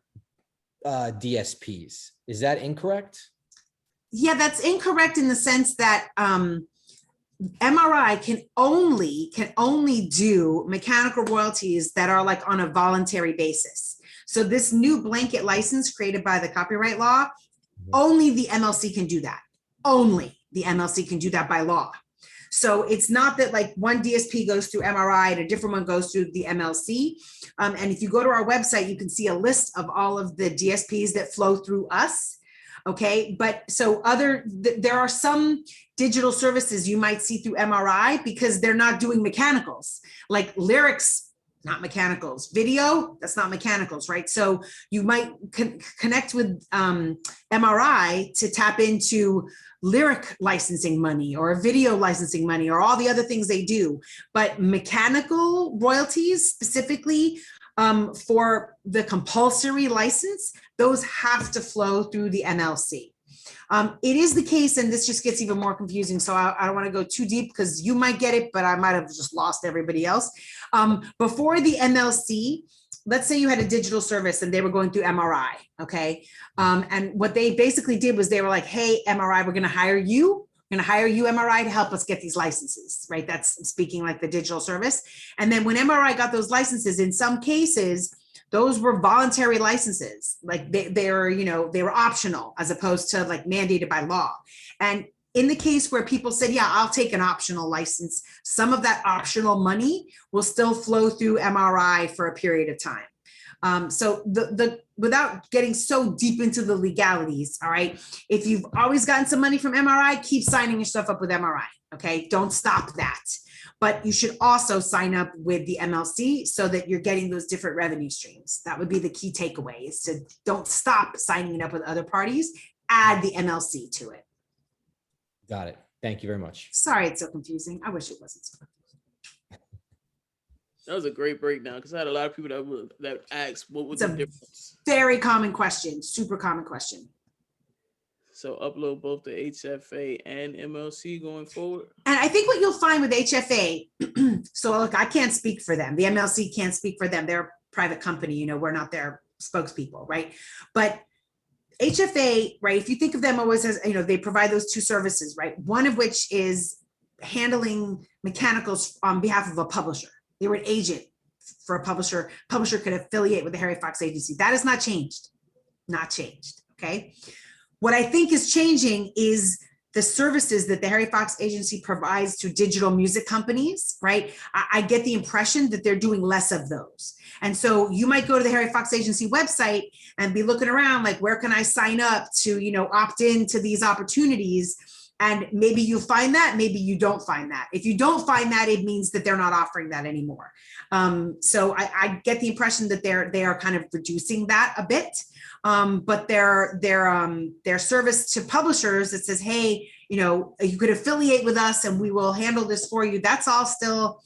DSPs. Is that incorrect? Yeah, that's incorrect in the sense that MRI can only do mechanical royalties that are like on a voluntary basis. So this new blanket license created by the copyright law, only the MLC can do that. Only the MLC can do that by law. So it's not that like one DSP goes through MRI and a different one goes through the MLC. And if you go to our website, you can see a list of all of the DSPs that flow through us. Okay, but so there are some digital services you might see through MRI because they're not doing mechanicals, like lyrics, not mechanicals, video, that's not mechanicals, right? So you might connect with MRI to tap into lyric licensing money or video licensing money or all the other things they do. But mechanical royalties specifically for the compulsory license, those have to flow through the MLC. It is the case, and this just gets even more confusing, so I don't want to go too deep because you might get it, but I might have just lost everybody else. Before the MLC, let's say you had a digital service and they were going through MRI, okay? And what they basically did was they were like, hey, MRI, we're going to hire you. We're going to hire you, MRI, to help us get these licenses, right? That's speaking like the digital service. And then when MRI got those licenses, in some cases, those were voluntary licenses. Like they were optional as opposed to like mandated by law. And in the case where people said, yeah, I'll take an optional license, some of that optional money will still flow through MRI for a period of time. So without getting so deep into the legalities, all right, if you've always gotten some money from MRI, keep signing your stuff up with MRI, okay? Don't stop that. But you should also sign up with the MLC so that you're getting those different revenue streams. That would be the key takeaway, is to don't stop signing it up with other parties, add the MLC to it. Got it. Thank you very much. Sorry, it's so confusing. I wish it wasn't so confusing. That was a great breakdown because I had a lot of people that asked what was the difference. Very common question, super common question. So upload both the HFA and MLC going forward. And I think what you'll find with HFA, so look, I can't speak for them. The MLC can't speak for them. They're a private company, we're not their spokespeople, right? But HFA, right, if you think of them always as, they provide those two services, right? One of which is handling mechanicals on behalf of a publisher. They were an agent for a publisher. Publisher could affiliate with the Harry Fox agency. That has not changed, okay? What I think is changing is the services that the Harry Fox agency provides to digital music companies, right? I get the impression that they're doing less of those. And so you might go to the Harry Fox agency website and be looking around like, where can I sign up to, opt in to these opportunities? And maybe you find that, maybe you don't find that. If you don't find that, it means that they're not offering that anymore. So I get the impression that they are kind of reducing that a bit. But their service to publishers that says, hey, you could affiliate with us and we will handle this for you. That's still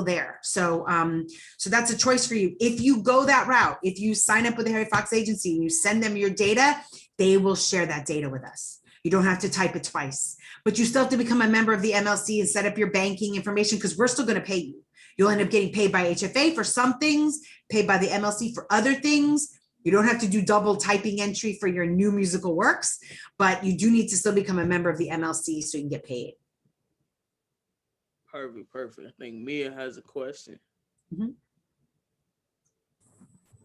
there. So that's a choice for you. If you go that route, if you sign up with the Harry Fox agency and you send them your data, they will share that data with us. You don't have to type it twice, but you still have to become a member of the MLC and set up your banking information because we're still going to pay you. You'll end up getting paid by HFA for some things, paid by the MLC for other things. You don't have to do double typing entry for your new musical works, but you do need to still become a member of the MLC so you can get paid. Perfect. I think Mia has a question. Mm-hmm.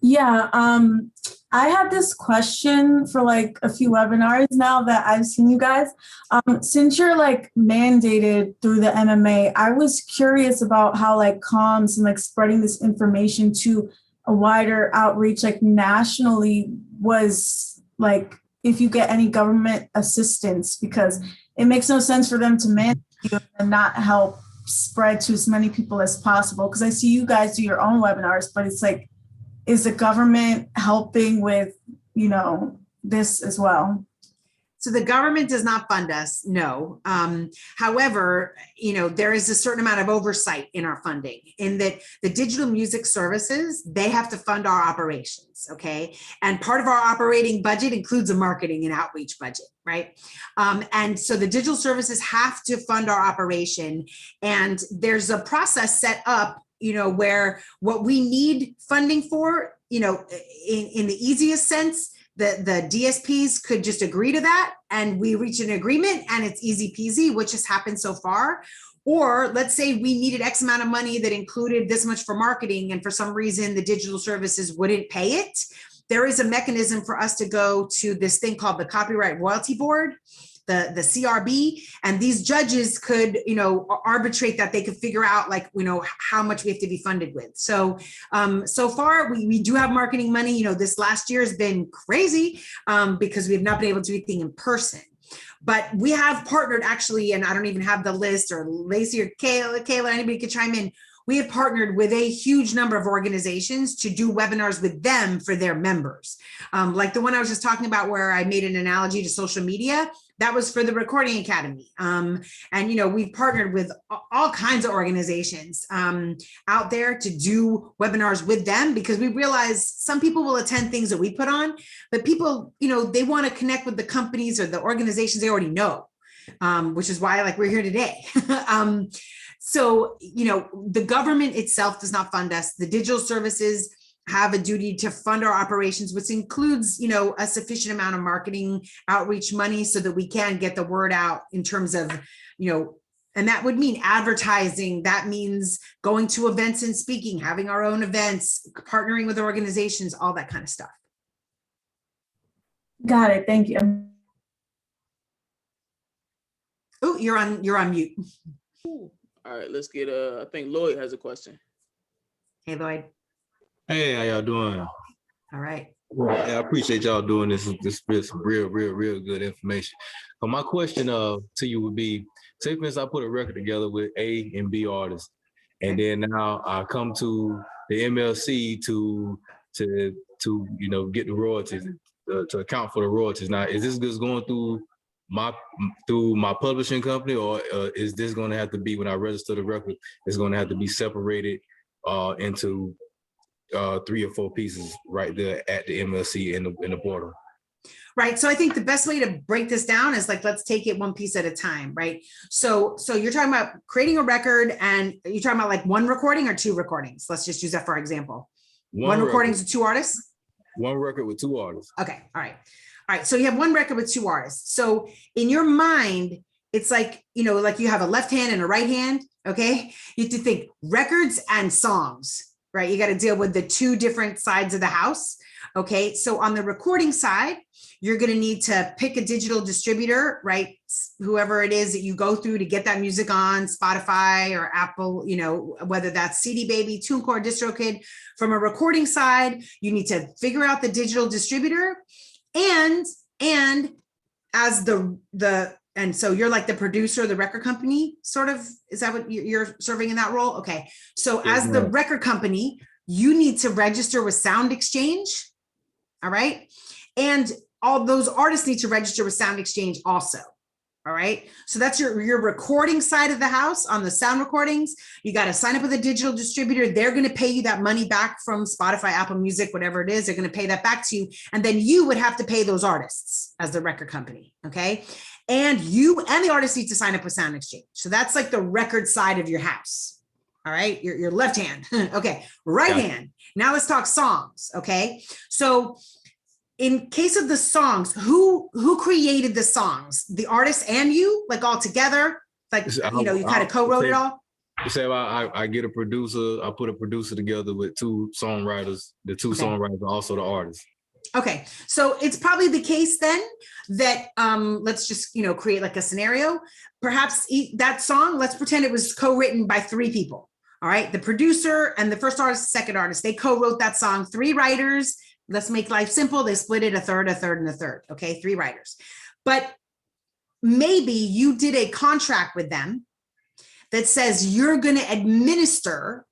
Yeah, I had this question for like a few webinars now that I've seen you guys. Since you're like mandated through the MMA, I was curious about how like comms and like spreading this information to a wider outreach, like nationally, was like if you get any government assistance, because it makes no sense for them to mandate you and not help spread to as many people as possible. Because I see you guys do your own webinars, but it's like, is the government helping with, you know, this as well? So the government does not fund us, no. However, you know, there is a certain amount of oversight in our funding in that the digital music services, they have to fund our operations, okay? And part of our operating budget includes a marketing and outreach budget, right? And so the digital services have to fund our operation, and there's a process set up, you know, where what we need funding for, you know, in the easiest sense, the DSPs could just agree to that and we reach an agreement and it's easy peasy, which has happened so far. Or let's say we needed X amount of money that included this much for marketing, and for some reason the digital services wouldn't pay it. There is a mechanism for us to go to this thing called the Copyright Royalty Board, the CRB, and these judges could, you know, arbitrate that. They could figure out, like, you know, how much we have to be funded with. So, so far we do have marketing money. You know, this last year has been crazy because we have not been able to do anything in person. But we have partnered actually, and I don't even have the list, or Lacey or Kayla, anybody could chime in. We have partnered with a huge number of organizations to do webinars with them for their members. Like the one I was just talking about where I made an analogy to social media, that was for the Recording Academy. And, you know, we've partnered with all kinds of organizations out there to do webinars with them, because we realize some people will attend things that we put on, but people, you know, they want to connect with the companies or the organizations they already know, which is why, like, we're here today. So, you know, the government itself does not fund us. The digital services have a duty to fund our operations, which includes, you know, a sufficient amount of marketing outreach money so that we can get the word out in terms of, you know, and that would mean advertising. That means going to events and speaking, having our own events, partnering with organizations, all that kind of stuff. Got it. Thank you. Oh, you're on mute. All right, let's get I think Lloyd has a question. Hey, Lloyd. Hey, how y'all doing? All right. Yeah, I appreciate y'all doing this. This is some real good information. But my question to you would be, say for instance, I put a record together with A and B artists, and then now I come to the MLC to you know, get the royalties, to account for the royalties. Now, is this just going through my publishing company, or is this going to have to be, when I register the record, it's going to have to be separated into 3 or 4 pieces right there at the MLC in the portal? Right. So I think the best way to break this down is, like, let's take it one piece at a time, right? So you're talking about creating a record, and you're talking about like one recording or 2 recordings. Let's just use that for example. One recording with 2 artists? One record with 2 artists. Okay. All right. All right. So you have one record with 2 artists. So in your mind, it's like, you know, like you have a left hand and a right hand. Okay. You have to think records and songs, right? You got to deal with the 2 different sides of the house. Okay. So on the recording side, you're going to need to pick a digital distributor, right? Whoever it is that you go through to get that music on Spotify or Apple, you know, whether that's CD Baby, TuneCore, DistroKid. From a recording side, you need to figure out the digital distributor, and as and so you're like the producer of the record company, sort of. Is that what you're serving in that role? Okay. So as the record company, you need to register with Sound Exchange. All right. And all those artists need to register with Sound Exchange also. All right. So that's your recording side of the house. On the sound recordings, you got to sign up with a digital distributor. They're going to pay you that money back from Spotify, Apple Music, whatever it is. They're going to pay that back to you. And then you would have to pay those artists as the record company. Okay. And you and the artists need to sign up with Sound Exchange. So that's like the record side of your house. All right. Your left hand. Okay. Right hand. Now let's talk songs. Okay. So in case of the songs, who created the songs? The artist and you, like all together? Like, you know, you kind of co-wrote it all? say I get a producer, I put a producer together with two songwriters. The two Okay. songwriters are also the artists. Okay, so it's probably the case then that let's just create like a scenario. Perhaps that song, let's pretend it was co-written by 3 people. All right, the producer and the first artist, second artist, they co-wrote that song. 3 writers. Let's make life simple. They split it a third, and a third. Okay, 3 writers. But maybe you did a contract with them that says you're going to administer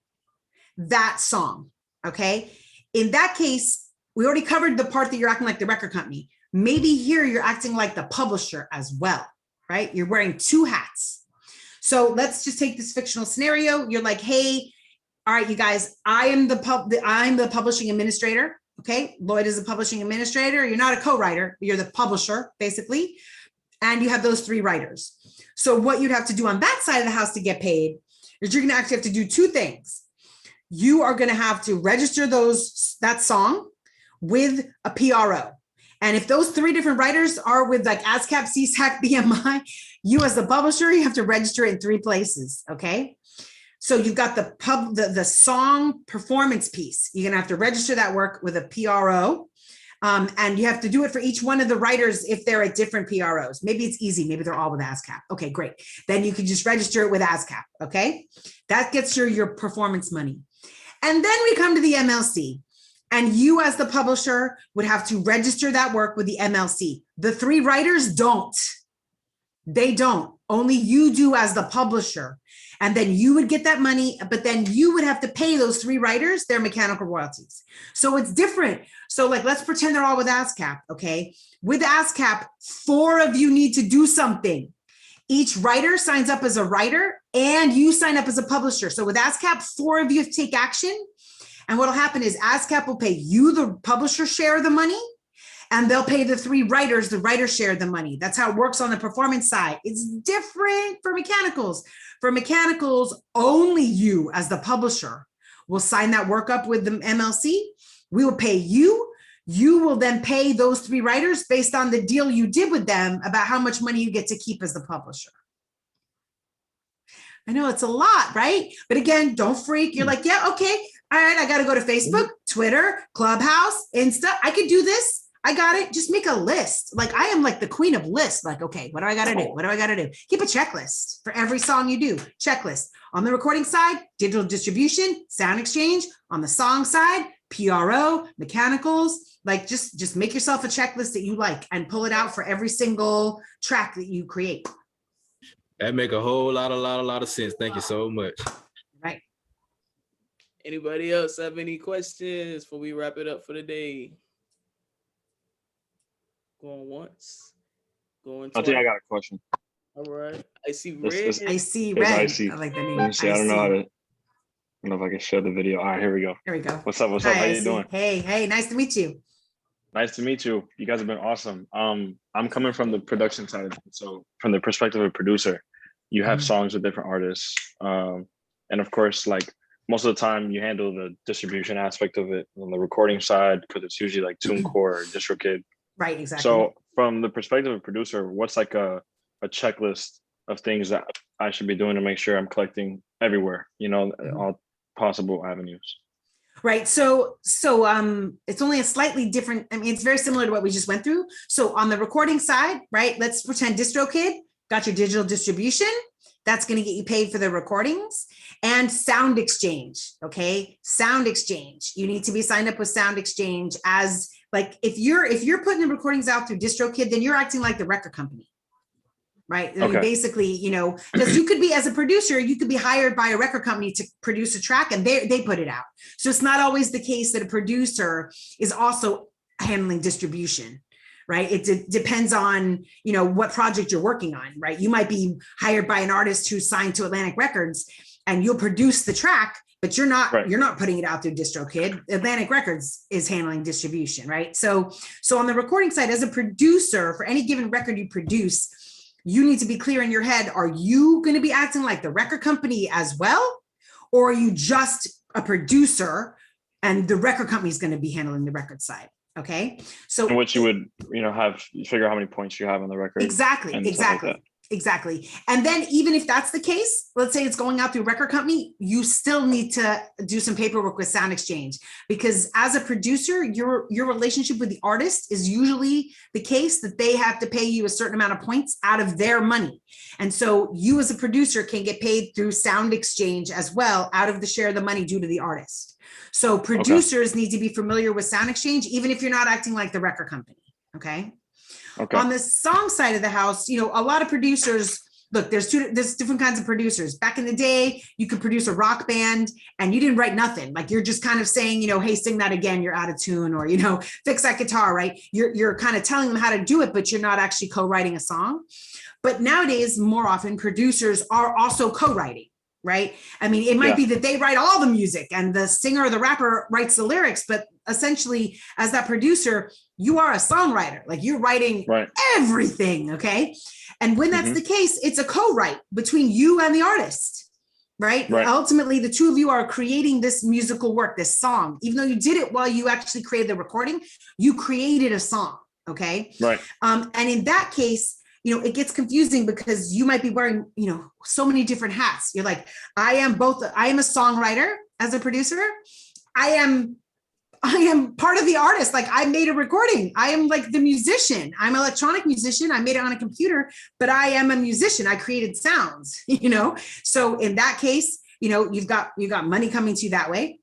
that song. Okay, in that case, we already covered the part that you're acting like the record company. Maybe here you're acting like the publisher as well, right? You're wearing 2 hats. So let's just take this fictional scenario. You're like, hey, all right, you guys, I'm the publishing administrator. Okay, Lloyd is the publishing administrator. You're not a co-writer. You're the publisher, basically. And you have those 3 writers. So what you'd have to do on that side of the house to get paid is you're going to actually have to do 2 things. You are going to have to register that song with a PRO. And if those 3 different writers are with like ASCAP, CSAC, BMI, you as the publisher, you have to register in 3 places, okay? So you've got the song performance piece. You're gonna have to register that work with a PRO. And you have to do it for each one of the writers if they're at different PROs. Maybe it's easy, maybe they're all with ASCAP. Okay, great. Then you can just register it with ASCAP, okay? That gets your performance money. And then we come to the MLC. And you as the publisher would have to register that work with the MLC. The 3 writers don't. They don't. Only you do as the publisher. And then you would get that money, but then you would have to pay those 3 writers their mechanical royalties. So it's different. So like, let's pretend they're all with ASCAP, okay? With ASCAP, 4 of you need to do something. Each writer signs up as a writer and you sign up as a publisher. So with ASCAP, 4 of you take action. And what'll happen is ASCAP will pay you the publisher share of the money, and they'll pay the 3 writers the writer share of the money. That's how it works on the performance side. It's different for mechanicals. For mechanicals, only you as the publisher will sign that work up with the MLC. We will pay you. You will then pay those 3 writers based on the deal you did with them about how much money you get to keep as the publisher. I know it's a lot, right? But again, don't freak. You're like, yeah, okay. All right, I got to go to Facebook, Twitter, Clubhouse, Insta. I could do this. I got it. Just make a list. Like I am like the queen of lists. Like, okay, what do I got to do? What do I got to do? Keep a checklist for every song you do. Checklist. On the recording side, digital distribution, sound exchange. On the song side, PRO, mechanicals. Like just make yourself a checklist that you like and pull it out for every single track that you create. That make a whole lot of sense. Thank you so much. Right. Anybody else have any questions before we wrap it up for the day? Going once, going twice. I think I got a question. All right. I see red. I see It's red. icy. I like the name. Let me see. I don't know if I can share the video. All right, here we go. There we go. What's up? What's up? Hi, How you Icy. doing? Hey, nice to meet you. Nice to meet you. You guys have been awesome. I'm coming from the production side. So from the perspective of a producer, you have songs with different artists. And of course, like most of the time you handle the distribution aspect of it on the recording side, because it's usually like TuneCore or DistroKid. Right, exactly. So from the perspective of a producer, what's like a checklist of things that I should be doing to make sure I'm collecting everywhere, all possible avenues? Right. So it's only a slightly different, I mean, it's very similar to what we just went through. So on the recording side, right, let's pretend DistroKid got your digital distribution. That's going to get you paid for the recordings and Sound Exchange. Okay. Sound Exchange. You need to be signed up with Sound Exchange as like, if you're putting the recordings out through DistroKid, then you're acting like the record company. Right. I mean, basically, because you could be, as a producer, you could be hired by a record company to produce a track and they put it out. So it's not always the case that a producer is also handling distribution. Right. It depends on, what project you're working on. Right. You might be hired by an artist who's signed to Atlantic Records and you'll produce the track, but you're not putting it out through DistroKid. Atlantic Records is handling distribution. Right. So on the recording side, as a producer, for any given record you produce, you need to be clear in your head. Are you going to be acting like the record company as well? Or are you just a producer and the record company is going to be handling the record side? Okay. So which you would, you figure out how many points you have on the record. Exactly. Like Exactly. And then even if that's the case, let's say it's going out through a record company, you still need to do some paperwork with Sound Exchange, because as a producer, your relationship with the artist is usually the case that they have to pay you a certain amount of points out of their money. And so you as a producer can get paid through Sound Exchange as well, out of the share of the money due to the artist. So producers need to be familiar with Sound Exchange, even if you're not acting like the record company. Okay. Okay. On the song side of the house, you know, a lot of producers, look, there's different kinds of producers. Back in the day, you could produce a rock band and you didn't write nothing. Like you're just kind of saying, you know, hey, sing that again, you're out of tune, or, you know, fix that guitar, right? You're kind of telling them how to do it, but you're not actually co-writing a song. But nowadays, more often, producers are also co-writing. Right. I mean, it might be that they write all the music and the singer or the rapper writes the lyrics, but essentially as that producer, you are a songwriter, like you're writing everything. Okay. And when that's the case, it's a co-write between you and the artist, right? Ultimately, the two of you are creating this musical work, this song, even though you did it while you actually created the recording, you created a song. Okay. Right. And in that case, you know, it gets confusing because you might be wearing, you know, so many different hats. You're like, I am a songwriter as a producer. I am part of the artist. Like I made a recording. I am like the musician. I'm an electronic musician. I made it on a computer, but I am a musician. I created sounds, you know? So in that case, you know, you've got money coming to you that way.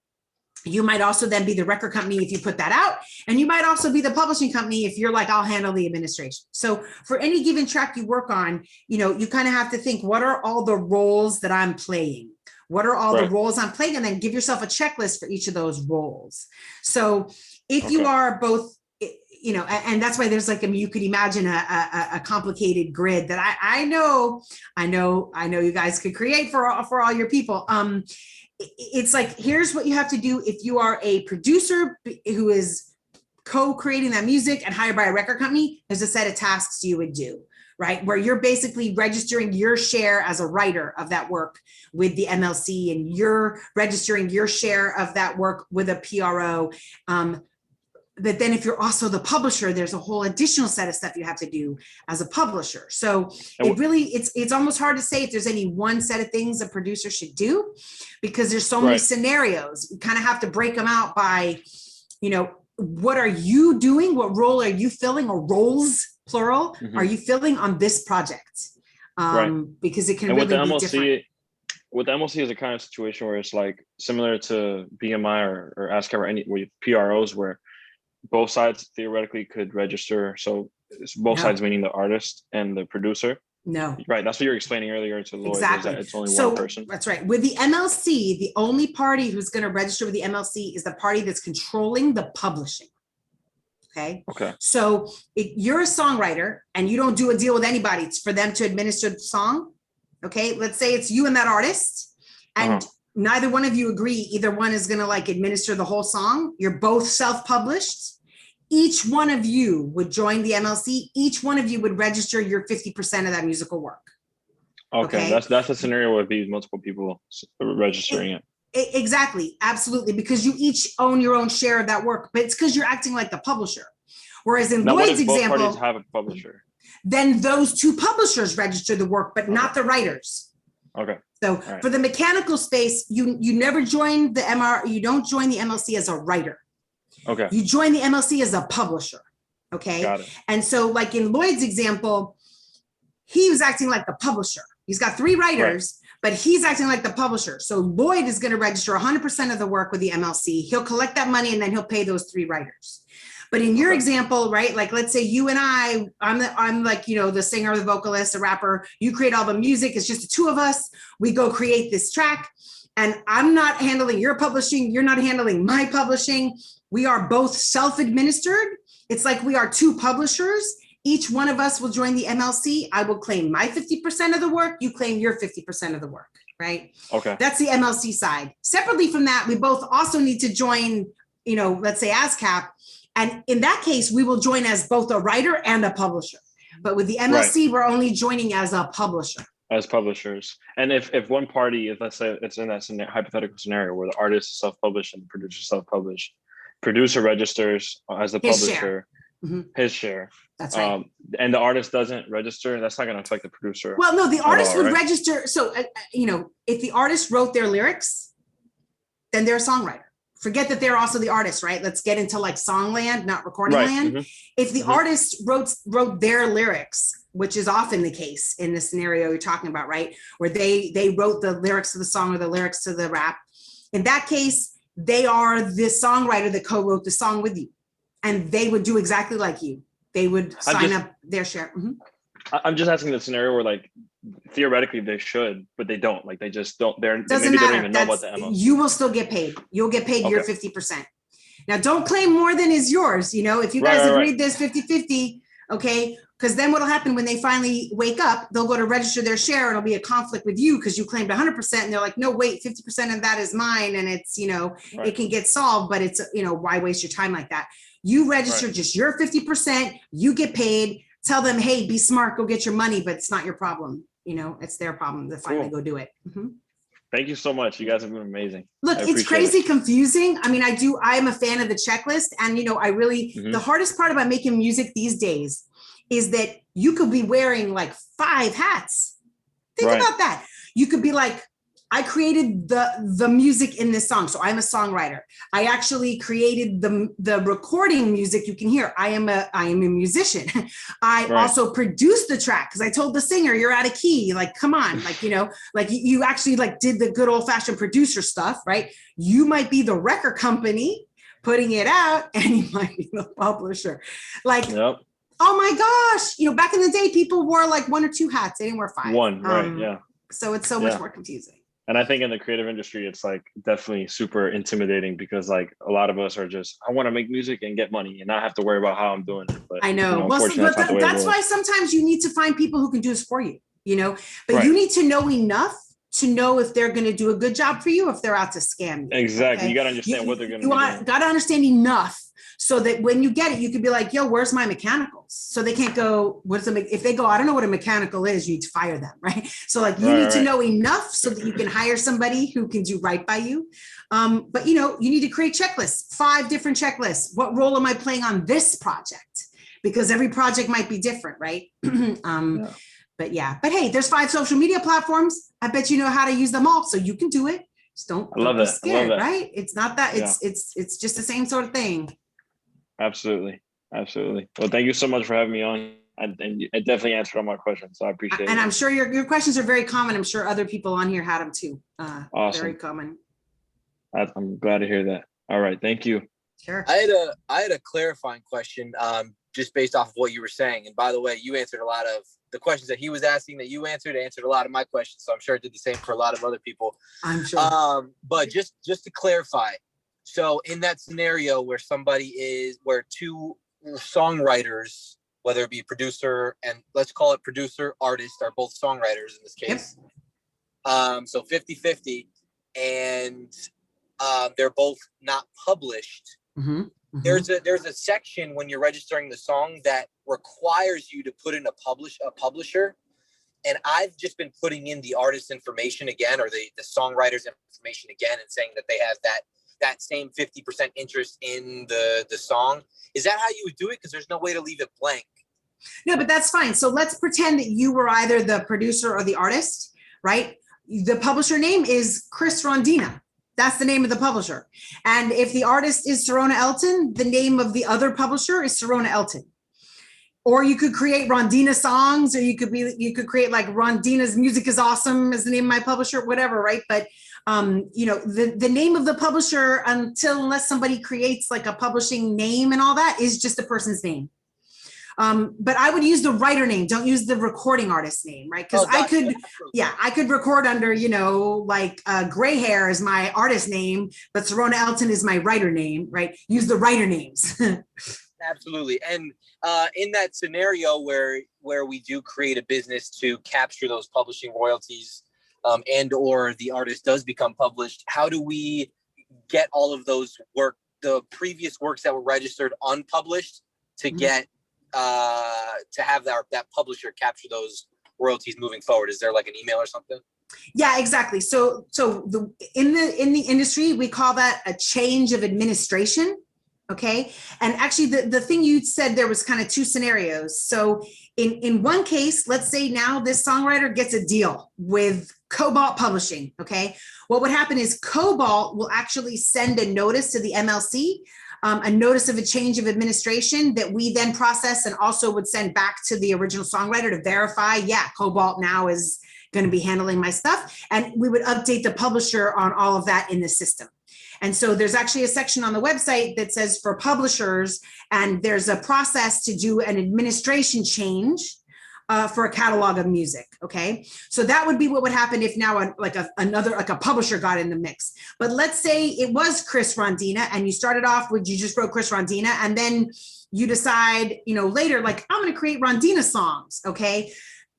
You might also then be the record company if you put that out. And you might also be the publishing company if you're like, I'll handle the administration. So for any given track you work on, you know, you kind of have to think, what are all the roles that I'm playing? What are all the roles I'm playing? And then give yourself a checklist for each of those roles. So if you are both, you know, and that's why there's like, I mean, you could imagine a complicated grid that I know you guys could create for all your people. It's like, here's what you have to do if you are a producer who is co-creating that music and hired by a record company. There's a set of tasks you would do, right? Where you're basically registering your share as a writer of that work with the MLC, and you're registering your share of that work with a PRO. But then if you're also the publisher, there's a whole additional set of stuff you have to do as a publisher. So it really, it's almost hard to say if there's any one set of things a producer should do, because there's so many scenarios. You kind of have to break them out by, you know, what are you doing? What role are you filling, or roles, plural, are you filling on this project? Because it can really be different. With the MLC is a kind of situation where it's like similar to BMI or ASCAP or any with PROs, where both sides theoretically could register. So it's both sides, meaning the artist and the producer. No. Right. That's what you're explaining earlier to Lloyd. Exactly. It's only one person. That's right. With the MLC, the only party who's going to register with the MLC is the party that's controlling the publishing. Okay. So if you're a songwriter and you don't do a deal with anybody for them to administer the song, okay, let's say it's you and that artist, and neither one of you agree either one is going to like administer the whole song. You're both self-published. Each one of you would join the MLC. Each one of you would register your 50% of that musical work. Okay. That's a scenario where these multiple people registering it. Exactly. Absolutely. Because you each own your own share of that work, but it's because you're acting like the publisher. Whereas in Lloyd's example, both parties have a publisher, then those two publishers register the work, but not the writers. Okay. So for the mechanical space, you never join the you don't join the MLC as a writer. Okay. You join the MLC as a publisher. Okay. Got it. And so like in Lloyd's example, he was acting like the publisher. He's got 3 writers, but he's acting like the publisher. So Lloyd is going to register 100% of the work with the MLC. He'll collect that money and then he'll pay those 3 writers. But in your example, right, like let's say you and I'm like, you know, the singer, the vocalist, the rapper, you create all the music. It's just the 2 of us. We go create this track, and I'm not handling your publishing. You're not handling my publishing. We are both self-administered. It's like we are 2 publishers. Each one of us will join the MLC. I will claim my 50% of the work. You claim your 50% of the work, right? Okay. That's the MLC side. Separately from that, we both also need to join, you know, let's say ASCAP. And in that case, we will join as both a writer and a publisher. But with the MLC, we're only joining as a publisher. As publishers. And if one party, if let's say it's in that hypothetical scenario where the artist is self-published and the producer self-published, producer registers as the publisher, his share. That's right. And the artist doesn't register, that's not going to affect the producer. Well, no, the artist would right? register. So, if the artist wrote their lyrics, then they're a songwriter. Forget that they're also the artist, right? Let's get into like songland, not recording land. If the artist wrote their lyrics, which is often the case in the scenario you're talking about, right? Where they wrote the lyrics to the song or the lyrics to the rap. In that case, they are the songwriter that co-wrote the song with you. And they would do exactly like you. They would sign up their share. I'm just asking the scenario where like theoretically they should, but they don't. Like they just don't. Maybe Doesn't they matter. don't even know about the MLC. You will still get paid. You'll get paid your 50%. Now, don't claim more than is yours. If you guys agreed this 50-50, okay? Because then what'll happen when they finally wake up, they'll go to register their share and it'll be a conflict with you because you claimed 100% and they're like, no, wait, 50% of that is mine. And it's, it can get solved, but it's, why waste your time like that? You register just your 50%, you get paid, tell them, hey, be smart, go get your money, but it's not your problem. It's their problem to finally go do it. Thank you so much. You guys have been amazing. Look, it's crazy confusing. I mean, I am a fan of the checklist. And, I really, the hardest part about making music these days is that you could be wearing like 5 hats. Think about that. You could be like, I created the music in this song. So I'm a songwriter. I actually created the recording music you can hear. I am a musician. I also produced the track because I told the singer, you're out of key. Like, come on. Like, you actually like did the good old fashioned producer stuff, right? You might be the record company putting it out and you might be the publisher. Like, oh my gosh. Back in the day, people wore like 1 or 2 hats. They didn't wear 5. So it's so much more confusing. And I think in the creative industry, it's like definitely super intimidating because like a lot of us are just, I want to make music and get money and not have to worry about how I'm doing it. But I know. That's why sometimes you need to find people who can do this for you, but you need to know enough to know if they're going to do a good job for you, or if they're out to scam you. Exactly. Okay? You got to understand what they're going to do. You got to understand enough so that when you get it, you could be like, yo, where's my mechanicals? So they can't go, if they go, I don't know what a mechanical is, you need to fire them, right? So like you need to know enough so that you can hire somebody who can do right by you. But you need to create checklists, 5 different checklists. What role am I playing on this project? Because every project might be different, right? But hey, there's 5 social media platforms. I bet you know how to use them all, so you can do it. Just don't be scared, right? It's not that. It's just the same sort of thing. Absolutely. Well, thank you so much for having me on. And it definitely answered all my questions, so I appreciate it. And I'm sure your questions are very common. I'm sure other people on here had them too. Awesome. Very common. I'm glad to hear that. All right, thank you. Sure. I had a clarifying question, just based off of what you were saying. And by the way, you answered a lot of the questions that he was asking that you answered a lot of my questions. So I'm sure it did the same for a lot of other people. I'm sure. But just to clarify, so in that scenario where where 2 songwriters, whether it be producer and let's call it producer, artist, are both songwriters in this case. Yep. So 50-50, and they're both not published. There's a section when you're registering the song that requires you to put in a publisher. And I've just been putting in the artist's information again, or the songwriter's information again, and saying that they have that same 50% interest in the song. Is that how you would do it? Because there's no way to leave it blank. No, but that's fine. So let's pretend that you were either the producer or the artist, right? The publisher name is Chris Rondina. That's the name of the publisher. And if the artist is Serona Elton, the name of the other publisher is Serona Elton. Or you could create Rondina songs, or you could create like Rondina's Music is Awesome as the name of my publisher, whatever, right? But the name of the publisher, unless somebody creates like a publishing name and all that, is just a person's name. But I would use the writer name. Don't use the recording artist name, right? Because I could record under, like Gray Hair is my artist name, but Serona Elton is my writer name, right? Use the writer names. Absolutely. And in that scenario where we do create a business to capture those publishing royalties, and or the artist does become published, how do we get all of those the previous works that were registered unpublished to get to have that publisher capture those royalties moving forward? Is there like an email or something? Yeah, exactly. So in the industry, we call that a change of administration. Okay. And actually the thing you said there was kind of two scenarios. So in one case, let's say now this songwriter gets a deal with Cobalt Publishing. Okay. What would happen is Cobalt will actually send a notice to the MLC, a notice of a change of administration that we then process and also would send back to the original songwriter to verify, yeah, Cobalt now is going to be handling my stuff. And we would update the publisher on all of that in the system. And so there's actually a section on the website that says for publishers, and there's a process to do an administration change for a catalog of music. Okay. So that would be what would happen if now a publisher got in the mix. But let's say it was Chris Rondina and you started off with, you just wrote Chris Rondina and then you decide, later, like I'm going to create Rondina songs. Okay.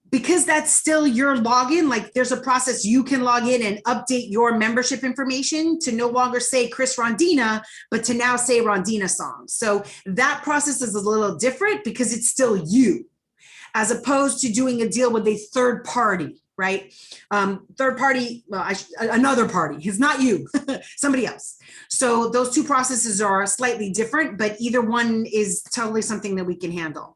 Because that's still your login, like there's a process you can log in and update your membership information to no longer say Chris Rondina, but to now say Rondina songs. So that process is a little different because it's still you, as opposed to doing a deal with a third party, right? Third party, well, another party, it's not you, somebody else. So those two processes are slightly different, but either one is totally something that we can handle.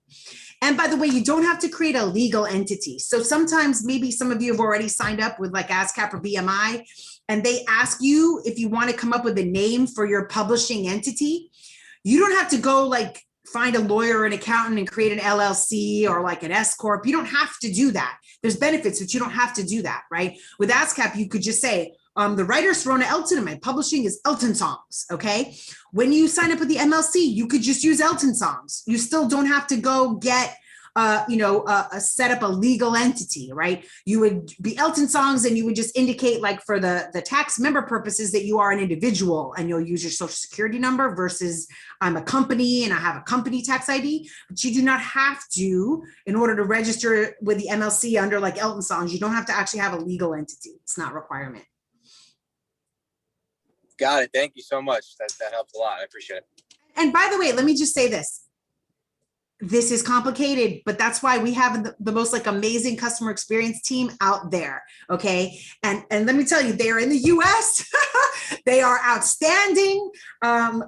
And by the way, you don't have to create a legal entity. So sometimes maybe some of you have already signed up with like ASCAP or BMI, and they ask you if you want to come up with a name for your publishing entity. You don't have to go like find a lawyer or an accountant and create an LLC or like an S Corp. You don't have to do that. There's benefits, but you don't have to do that, right? With ASCAP, you could just say, the writer Serona Elton and my publishing is Elton Songs, okay? When you sign up with the MLC, you could just use Elton Songs. You still don't have to go get, set up a legal entity, right? You would be Elton Songs and you would just indicate like for the tax member purposes that you are an individual and you'll use your social security number versus I'm a company and I have a company tax ID, but you do not have to, in order to register with the MLC under like Elton Songs, you don't have to actually have a legal entity. It's not a requirement. Got it. Thank you so much. That helps a lot. I appreciate it. And by the way, let me just say this. This is complicated, but that's why we have the most like amazing customer experience team out there. Okay. And let me tell you, they are in the US. They are outstanding.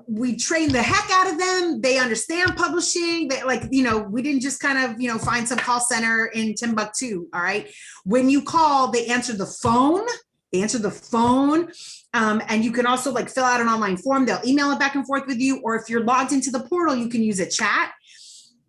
We train the heck out of them. They understand publishing. They we didn't just kind of, find some call center in Timbuktu. All right. When you call, they answer the phone. And you can also like fill out an online form. They'll email it back and forth with you. Or if you're logged into the portal, you can use a chat.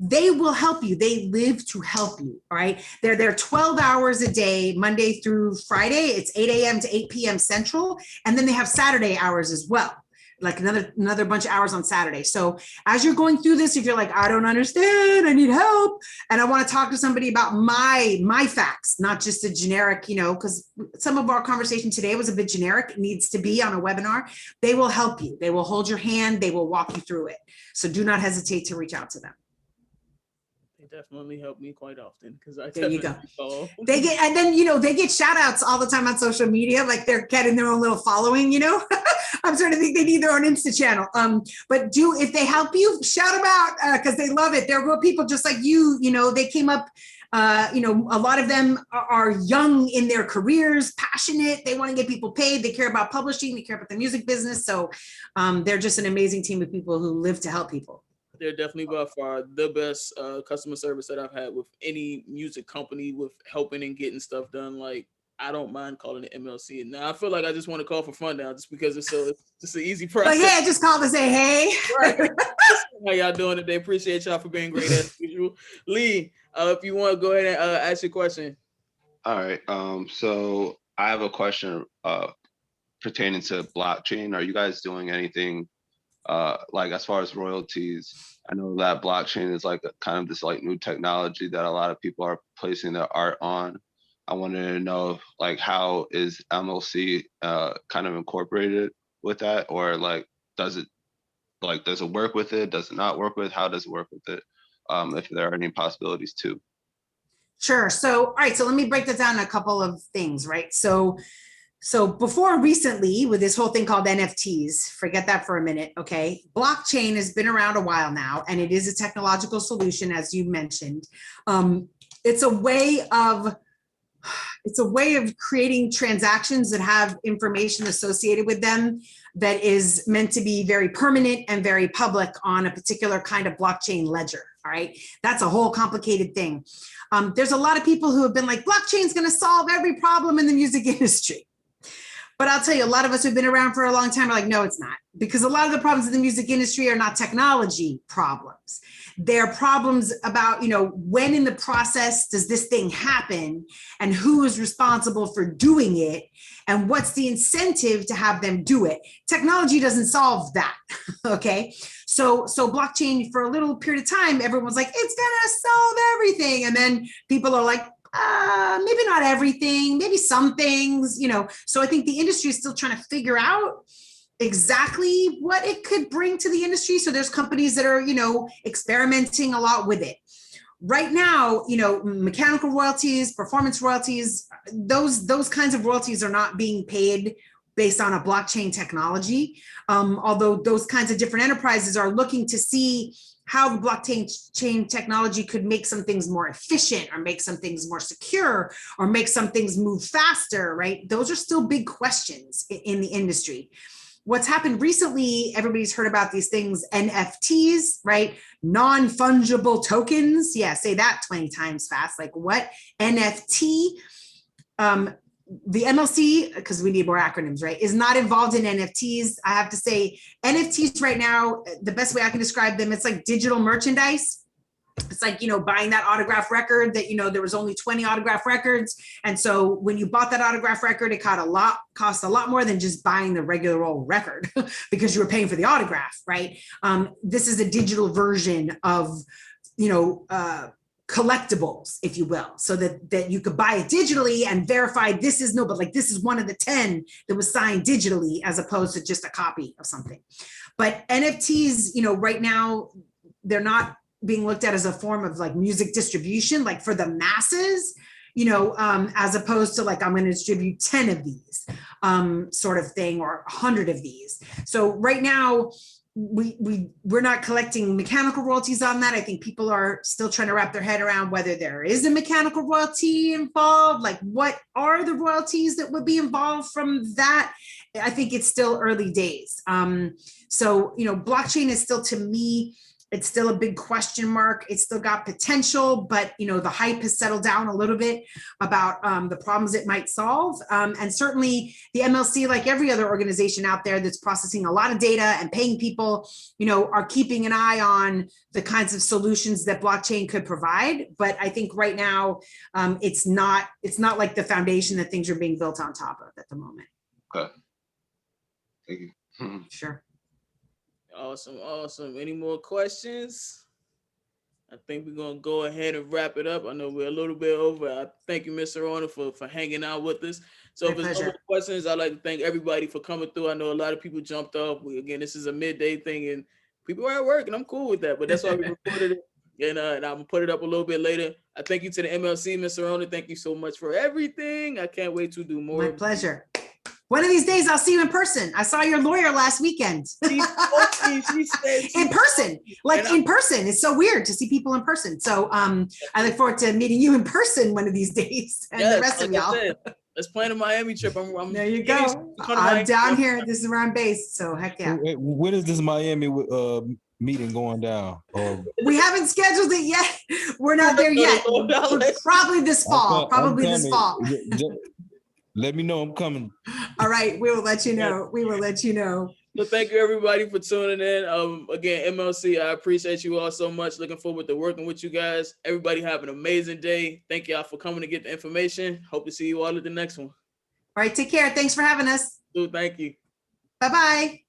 They will help you. They live to help you. All right. They're there 12 hours a day, Monday through Friday. It's 8 a.m. to 8 p.m. Central. And then they have Saturday hours as well, like another bunch of hours on Saturday. So as you're going through this, if you're like, I don't understand, I need help, and I want to talk to somebody about my facts, not just a generic, because some of our conversation today was a bit generic, it needs to be on a webinar. They will help you. They will hold your hand. They will walk you through it. So do not hesitate to reach out to them. Definitely help me quite often because I there you go. Call. They get, and then they get shout outs all the time on social media, like they're getting their own little following. I'm starting to think they need their own Insta channel. But if they help you, shout them out because they love it. They're real people just like you. They came up. A lot of them are young in their careers, passionate. They want to get people paid. They care about publishing. They care about the music business. So they're just an amazing team of people who live to help people. They're definitely by far the best customer service that I've had with any music company with helping and getting stuff done. Like, I don't mind calling it MLC. Now I feel like I just want to call for fun now just because it's just an easy process. Like, hey, I just called to say, hey. Right. How y'all doing today? Appreciate y'all for being great as usual. Lee, if you want to go ahead and ask your question. All right. So I have a question pertaining to blockchain. Are you guys doing anything like as far as royalties? I know that blockchain is like kind of this like new technology that a lot of people are placing their art on. I wanted to know like how is MLC kind of incorporated with that, or like does it work with it? Does it not work with? How does it work with it? If there are any possibilities too. Sure. So all right. So let me break that down in a couple of things. Right. So before recently with this whole thing called NFTs, forget that for a minute, okay? Blockchain has been around a while now, and it is a technological solution, as you mentioned. It's a way of it's a way of creating transactions that have information associated with them that is meant to be very permanent and very public on a particular kind of blockchain ledger. All right, that's a whole complicated thing. There's a lot of people who have been like, blockchain is going to solve every problem in the music industry. But I'll tell you, a lot of us who've been around for a long time are like, no, it's not. Because a lot of the problems in the music industry are not technology problems. They're problems about, when in the process does this thing happen and who is responsible for doing it and what's the incentive to have them do it. Technology doesn't solve that, okay? So blockchain, for a little period of time, everyone's like, it's gonna solve everything. And then people are like, maybe not everything, maybe some things, So I think the industry is still trying to figure out exactly what it could bring to the industry. So there's companies that are, experimenting a lot with it. Right now, mechanical royalties, performance royalties, those kinds of royalties are not being paid based on a blockchain technology. Although those kinds of different enterprises are looking to see how the blockchain technology could make some things more efficient or make some things more secure or make some things move faster, right? Those are still big questions in the industry. What's happened recently, everybody's heard about these things, NFTs, right? Non-fungible tokens. Yeah, say that 20 times fast. Like what? NFT. The MLC, because we need more acronyms, right, is not involved in NFTs. I have to say NFTs right now, the best way I can describe them, it's like digital merchandise. It's like, buying that autograph record that, there was only 20 autograph records. And so when you bought that autograph record, it cost a lot more than just buying the regular old record because you were paying for the autograph, right? This is a digital version of, collectibles, if you will, so that you could buy it digitally and verify this is this is one of the 10 that was signed digitally as opposed to just a copy of something. But NFTs, right now, they're not being looked at as a form of like music distribution, like for the masses, as opposed to like, I'm going to distribute 10 of these sort of thing or 100 of these. So right now, we're not collecting mechanical royalties on that. I think people are still trying to wrap their head around whether there is a mechanical royalty involved, like what are the royalties that would be involved from that? I think it's still early days. So, blockchain is still, to me, it's still a big question mark. It's still got potential, but the hype has settled down a little bit about the problems it might solve. And certainly the MLC, like every other organization out there that's processing a lot of data and paying people, are keeping an eye on the kinds of solutions that blockchain could provide. But I think right now it's not like the foundation that things are being built on top of at the moment. Okay. Thank you. Sure. Awesome. Any more questions? I think we're gonna go ahead and wrap it up. I know we're a little bit over. I thank you, Ms. Serona, for hanging out with us. So if there's no more questions, I'd like to thank everybody for coming through. I know a lot of people jumped off. Again, this is a midday thing and people are at work and I'm cool with that, but that's why we recorded it. And I'm gonna put it up a little bit later. I thank you to the MLC, Ms. Serona. Thank you so much for everything. I can't wait to do more. My pleasure. One of these days, I'll see you in person. I saw your lawyer last weekend. She said in person, in person. It's so weird to see people in person. So I look forward to meeting you in person one of these days, and the rest of y'all. Let's plan a Miami trip. I'm there you go. I'm down here. This is where I'm based. So heck yeah. When is this Miami meeting going down? We haven't scheduled it yet. We're not there yet. Probably this fall. This fall. Let me know I'm coming. All right, we will let you know. We will let you know. So thank you everybody for tuning in. Again, MLC, I appreciate you all so much. Looking forward to working with you guys. Everybody have an amazing day. Thank y'all for coming to get the information. Hope to see you all at the next one. All right, take care. Thanks for having us. Thank you. Bye-bye.